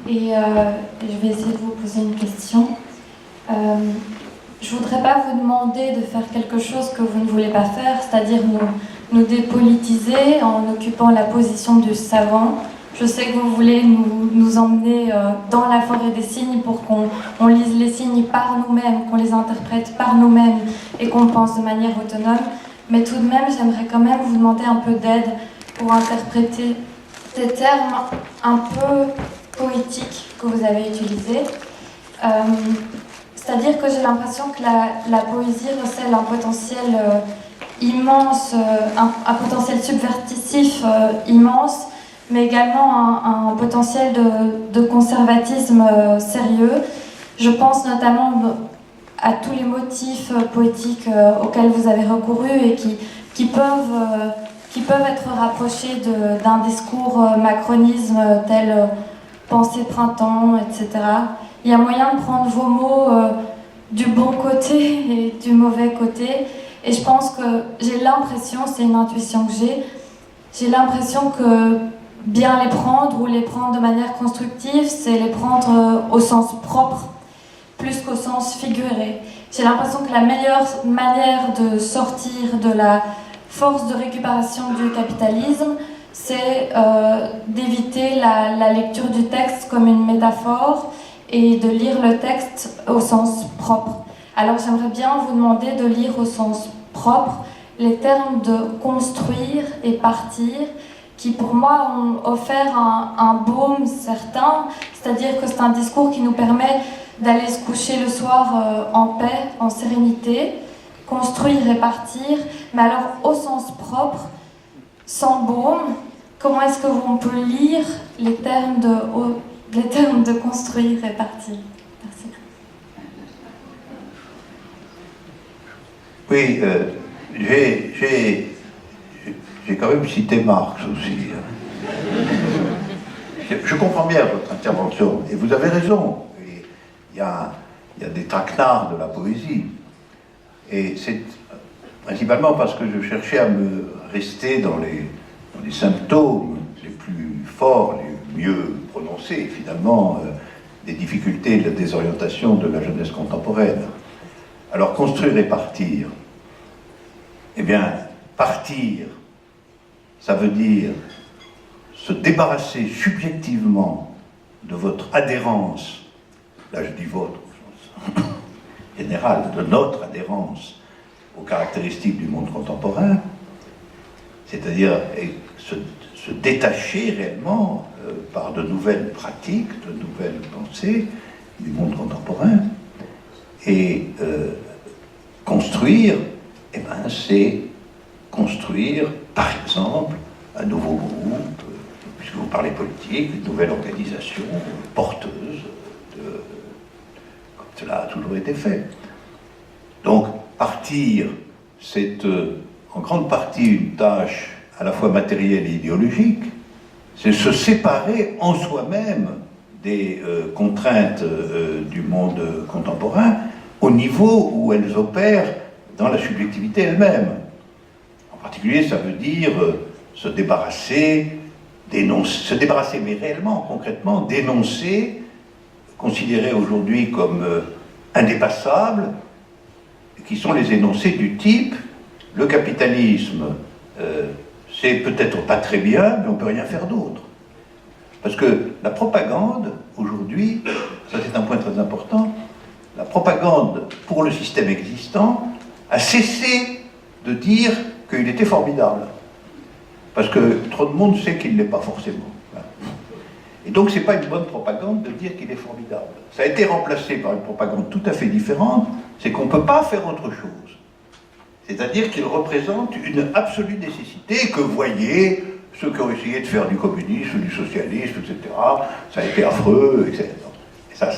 et je vais essayer de vous poser une question. Je ne voudrais pas vous demander de faire quelque chose que vous ne voulez pas faire, c'est-à-dire nous dépolitiser en occupant la position du savant. Je sais que vous voulez nous emmener dans la forêt des signes pour qu'on lise les signes par nous-mêmes, qu'on les interprète par nous-mêmes et qu'on pense de manière autonome. Mais tout de même, j'aimerais quand même vous demander un peu d'aide pour interpréter ces termes un peu poétiques que vous avez utilisés. C'est-à-dire que j'ai l'impression que la poésie recèle un potentiel immense, un potentiel subversif immense, mais également un potentiel de conservatisme sérieux. Je pense notamment à tous les motifs poétiques auxquels vous avez recouru et qui peuvent être rapprochés d'un discours macronisme tel pensée printemps, etc. Il y a moyen de prendre vos mots du bon côté et du mauvais côté. Et je pense que j'ai l'impression, c'est une intuition que j'ai l'impression que bien les prendre ou les prendre de manière constructive, c'est les prendre au sens propre, plus qu'au sens figuré. J'ai l'impression que la meilleure manière de sortir de la force de récupération du capitalisme, c'est d'éviter la lecture du texte comme une métaphore et de lire le texte au sens propre. Alors j'aimerais bien vous demander de lire au sens propre les termes de construire et partir, qui pour moi ont offert un baume certain, c'est-à-dire que c'est un discours qui nous permet d'aller se coucher le soir en paix, en sérénité, construire et partir, mais alors au sens propre, sans baume. Comment est-ce qu'on peut lire les termes de construire et partir? Merci. Oui, j'ai quand même cité Marx aussi. Je comprends bien votre intervention, et vous avez raison. Il y a des traquenards de la poésie. Et c'est principalement parce que je cherchais à me rester dans les symptômes les plus forts, les mieux prononcés, finalement, des difficultés et de la désorientation de la jeunesse contemporaine. Alors, construire et partir. Eh bien, partir, ça veut dire se débarrasser subjectivement de votre adhérence, là je dis votre, au sens général, de notre adhérence aux caractéristiques du monde contemporain, c'est-à-dire se détacher réellement par de nouvelles pratiques, de nouvelles pensées du monde contemporain, et construire, eh ben, c'est construire, par exemple, un nouveau groupe, puisque vous parlez politique, une nouvelle organisation porteuse, comme cela a toujours été fait. Donc, partir, c'est en grande partie une tâche à la fois matérielle et idéologique, c'est se séparer en soi-même des contraintes du monde contemporain au niveau où elles opèrent dans la subjectivité elle-même. En particulier, ça veut dire se débarrasser, mais réellement, concrètement, dénoncer, considérés aujourd'hui comme indépassables, qui sont les énoncés du type « le capitalisme, c'est peut-être pas très bien, mais on ne peut rien faire d'autre ». Parce que la propagande, aujourd'hui, ça c'est un point très important, la propagande pour le système existant a cessé de dire qu'il était formidable. Parce que trop de monde sait qu'il ne l'est pas forcément. Et donc c'est pas une bonne propagande de dire qu'il est formidable. Ça a été remplacé par une propagande tout à fait différente, c'est qu'on ne peut pas faire autre chose. C'est-à-dire qu'il représente une absolue nécessité que voyaient ceux qui ont essayé de faire du communisme, du socialisme, etc. Ça a été affreux, etc. Et ça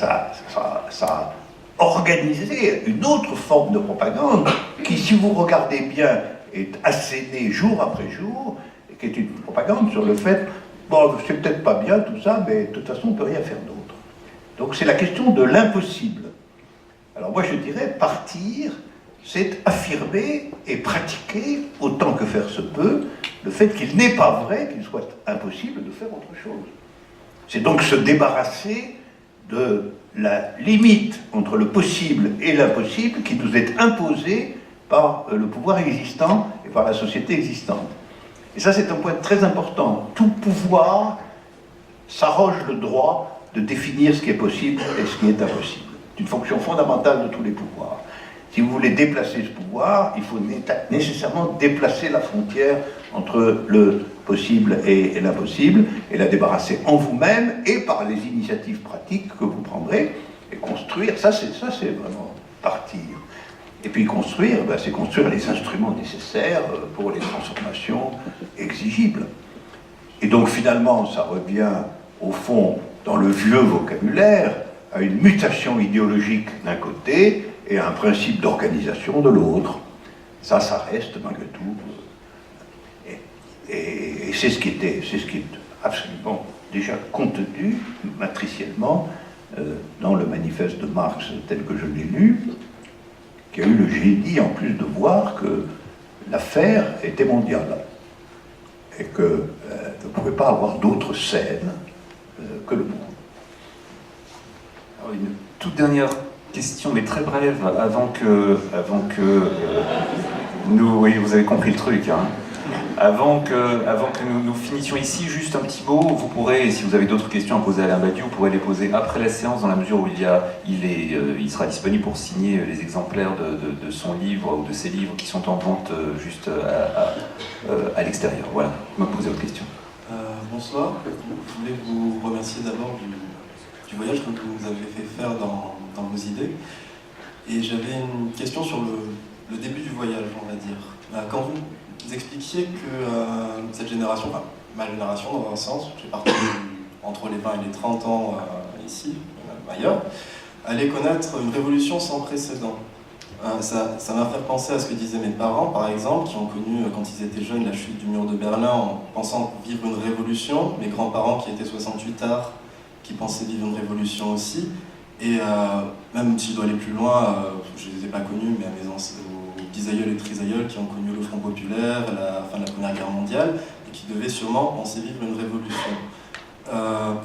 a organisé une autre forme de propagande qui, si vous regardez bien, est assénée jour après jour, et qui est une propagande sur le fait, bon, c'est peut-être pas bien tout ça, mais de toute façon, on ne peut rien faire d'autre. Donc c'est la question de l'impossible. Alors moi je dirais, partir, c'est affirmer et pratiquer, autant que faire se peut, le fait qu'il n'est pas vrai qu'il soit impossible de faire autre chose. C'est donc se débarrasser de la limite entre le possible et l'impossible qui nous est imposée par le pouvoir existant et par la société existante. Et ça, c'est un point très important. Tout pouvoir s'arroge le droit de définir ce qui est possible et ce qui est impossible. C'est une fonction fondamentale de tous les pouvoirs. Si vous voulez déplacer ce pouvoir, il faut nécessairement déplacer la frontière entre le possible et l'impossible, et la débarrasser en vous-même et par les initiatives pratiques que vous prendrez, et construire, ça c'est vraiment partir. Et puis construire, ben, c'est construire les instruments nécessaires pour les transformations exigibles. Et donc finalement, ça revient au fond dans le vieux vocabulaire à une mutation idéologique d'un côté et à un principe d'organisation de l'autre. Ça reste malgré tout. Et c'est ce qui est absolument déjà contenu matriciellement dans le manifeste de Marx tel que je l'ai lu, qui a eu le génie en plus de voir que l'affaire était mondiale et que ne pouvait pas avoir d'autre scène que le monde. Alors, une toute dernière question, mais très brève, avant que nous... Oui, vous avez compris le truc, hein. Avant que nous finissions ici, juste un petit mot, vous pourrez, si vous avez d'autres questions à poser à Alain Badiou, vous pourrez les poser après la séance, dans la mesure où il sera disponible pour signer les exemplaires de son livre ou de ses livres qui sont en vente juste à l'extérieur. Voilà, vous me posez votre question. Bonsoir, je voulais vous remercier d'abord du voyage que vous nous avez fait faire dans vos idées. Et j'avais une question sur le début du voyage, on va dire. Quand vous expliquiez que cette génération, enfin ma génération dans un sens, j'ai partagé entre les 20 et les 30 ans ici, même ailleurs, allait connaître une révolution sans précédent. Ça m'a fait penser à ce que disaient mes parents, par exemple, qui ont connu, quand ils étaient jeunes, la chute du mur de Berlin en pensant vivre une révolution. Mes grands-parents, qui étaient 68 ards, qui pensaient vivre une révolution aussi. Et même si je dois aller plus loin, je ne les ai pas connus, mais à mes bisaïeuls et trisaïeuls qui ont connu le Front populaire, la fin de la Première Guerre mondiale, et qui devaient sûrement penser vivre une révolution.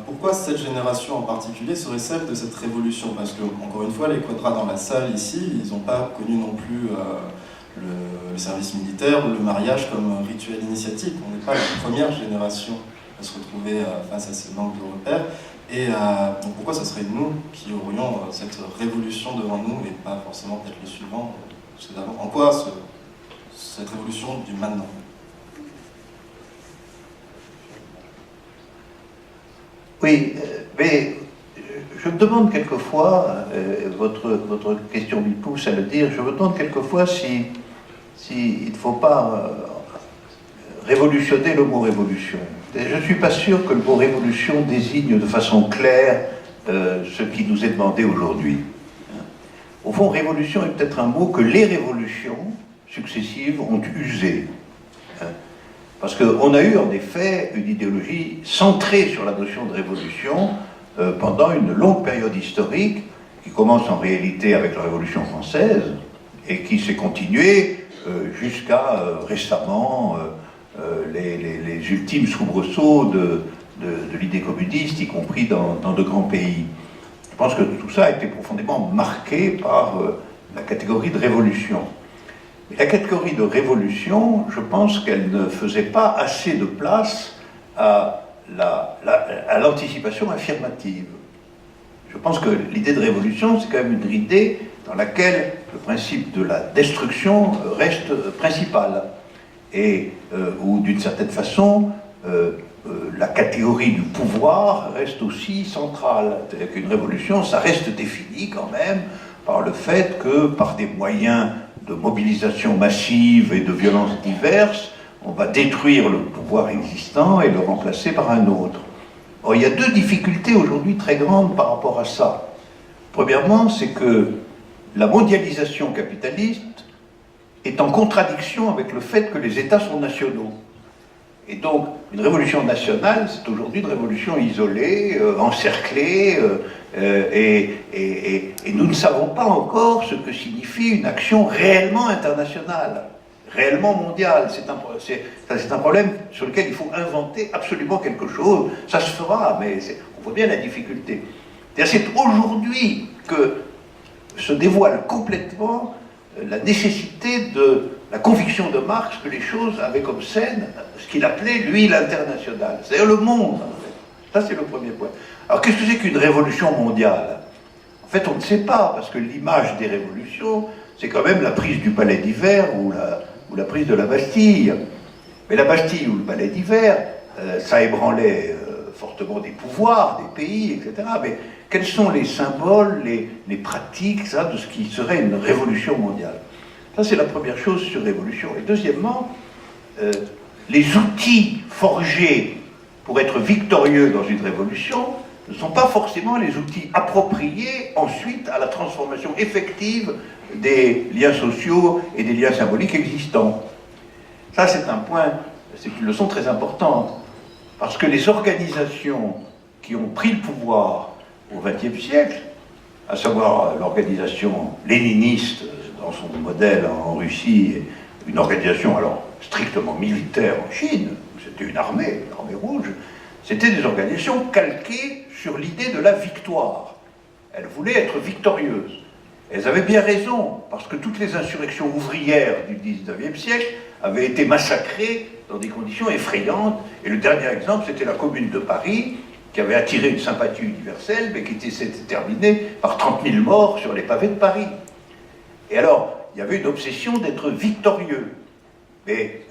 Pourquoi cette génération en particulier serait celle de cette révolution? Parce que, encore une fois, les quadras dans la salle ici, ils n'ont pas connu non plus le service militaire ou le mariage comme rituel initiatique. On n'est pas la première génération à se retrouver face à ces manques de repères. Et donc pourquoi ce serait nous qui aurions cette révolution devant nous et pas forcément peut-être le suivant, ceux d'avant? En quoi cette révolution du maintenant? Oui, mais je me demande quelquefois, votre question m'y pousse à le dire, je me demande quelquefois si il ne faut pas révolutionner le mot révolution. Je ne suis pas sûr que le mot révolution désigne de façon claire ce qui nous est demandé aujourd'hui. Au fond, révolution est peut-être un mot que les révolutions successives ont usé. Parce qu'on a eu en effet une idéologie centrée sur la notion de révolution pendant une longue période historique qui commence en réalité avec la Révolution française et qui s'est continuée jusqu'à récemment les ultimes soubresauts de l'idée communiste, y compris dans de grands pays. Je pense que tout ça a été profondément marqué par la catégorie de révolution. Mais la catégorie de révolution, je pense qu'elle ne faisait pas assez de place à l'anticipation affirmative. Je pense que l'idée de révolution, c'est quand même une idée dans laquelle le principe de la destruction reste principal. Et où, d'une certaine façon, la catégorie du pouvoir reste aussi centrale. C'est-à-dire qu'une révolution, ça reste défini quand même par le fait que, par des moyens de mobilisation massive et de violences diverses, on va détruire le pouvoir existant et le remplacer par un autre. Or, il y a deux difficultés aujourd'hui très grandes par rapport à ça. Premièrement, c'est que la mondialisation capitaliste est en contradiction avec le fait que les États sont nationaux. Et donc, une révolution nationale, c'est aujourd'hui une révolution isolée, encerclée, et nous ne savons pas encore ce que signifie une action réellement internationale, réellement mondiale. C'est un problème sur lequel il faut inventer absolument quelque chose. Ça se fera, mais on voit bien la difficulté. C'est aujourd'hui que se dévoile complètement la nécessité de la conviction de Marx que les choses avaient comme scène ce qu'il appelait, lui, l'international, c'est-à-dire le monde, en fait. Ça, c'est le premier point. Alors, qu'est-ce que c'est qu'une révolution mondiale? En fait, on ne sait pas, parce que l'image des révolutions, c'est quand même la prise du palais d'hiver ou la prise de la Bastille. Mais la Bastille ou le palais d'hiver, ça ébranlait fortement des pouvoirs, des pays, etc. Mais quels sont les symboles, les pratiques, ça, de ce qui serait une révolution mondiale? Ça, c'est la première chose sur révolution. Et deuxièmement, les outils forgés pour être victorieux dans une révolution ne sont pas forcément les outils appropriés ensuite à la transformation effective des liens sociaux et des liens symboliques existants. Ça, c'est un point, c'est une leçon très importante, parce que les organisations qui ont pris le pouvoir au XXe siècle, à savoir l'organisation léniniste dans son modèle en Russie, une organisation alors strictement militaire en Chine, c'était une armée, l'armée rouge, c'était des organisations calquées sur l'idée de la victoire. Elles voulaient être victorieuses. Elles avaient bien raison, parce que toutes les insurrections ouvrières du XIXe siècle avaient été massacrées dans des conditions effrayantes. Et le dernier exemple, c'était la Commune de Paris, qui avait attiré une sympathie universelle, mais qui s'était terminée par 30 000 morts sur les pavés de Paris. Et alors, il y avait une obsession d'être victorieux. Mais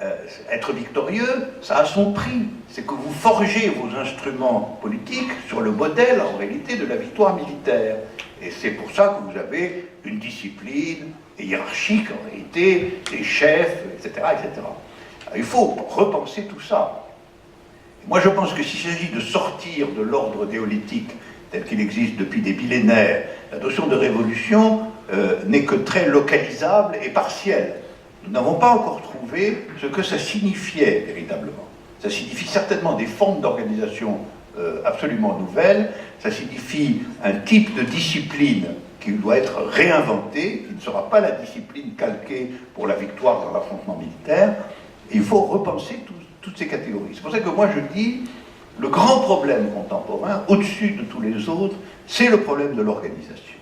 être victorieux, ça a son prix. C'est que vous forgez vos instruments politiques sur le modèle, en réalité, de la victoire militaire. Et c'est pour ça que vous avez une discipline hiérarchique, en réalité, des chefs, etc., etc. Alors, il faut repenser tout ça. Et moi, je pense que s'il s'agit de sortir de l'ordre néolithique tel qu'il existe depuis des millénaires, la notion de révolution n'est que très localisable et partielle. Nous n'avons pas encore trouvé ce que ça signifiait véritablement. Ça signifie certainement des formes d'organisation absolument nouvelles, ça signifie un type de discipline qui doit être réinventé, qui ne sera pas la discipline calquée pour la victoire dans l'affrontement militaire. Et il faut repenser toutes ces catégories. C'est pour ça que moi je dis, le grand problème contemporain, au-dessus de tous les autres, c'est le problème de l'organisation.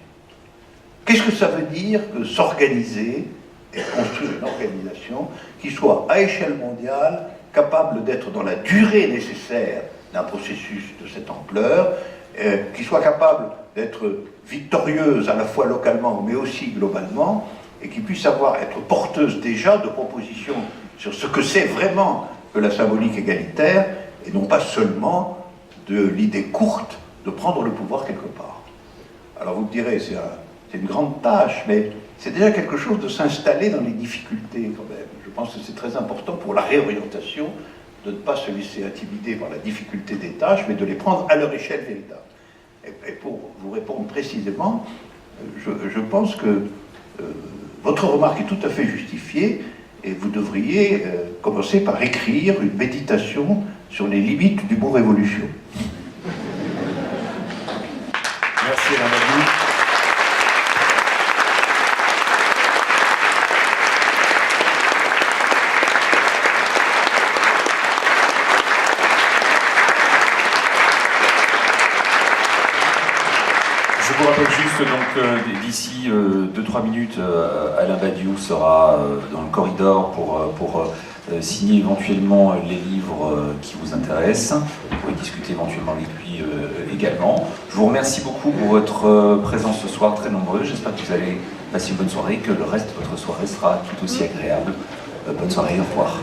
Qu'est-ce que ça veut dire que s'organiser et construire une organisation qui soit à échelle mondiale capable d'être dans la durée nécessaire d'un processus de cette ampleur, qui soit capable d'être victorieuse à la fois localement mais aussi globalement, et qui puisse être porteuse déjà de propositions sur ce que c'est vraiment que la symbolique égalitaire, et non pas seulement de l'idée courte de prendre le pouvoir quelque part. Alors vous me direz, c'est une grande tâche, mais c'est déjà quelque chose de s'installer dans les difficultés quand même. Je pense que c'est très important pour la réorientation de ne pas se laisser intimider par la difficulté des tâches, mais de les prendre à leur échelle véritable. Et pour vous répondre précisément, je pense que votre remarque est tout à fait justifiée, et vous devriez commencer par écrire une méditation sur les limites du mot révolution. Merci Alain Badiou. Je vous rappelle juste donc d'ici 2-3 minutes, Alain Badiou sera dans le corridor pour signer éventuellement les livres qui vous intéressent. Vous pourrez discuter éventuellement avec lui également. Je vous remercie beaucoup pour votre présence ce soir, très nombreux. J'espère que vous allez passer une bonne soirée, que le reste de votre soirée sera tout aussi agréable. Bonne soirée, au revoir.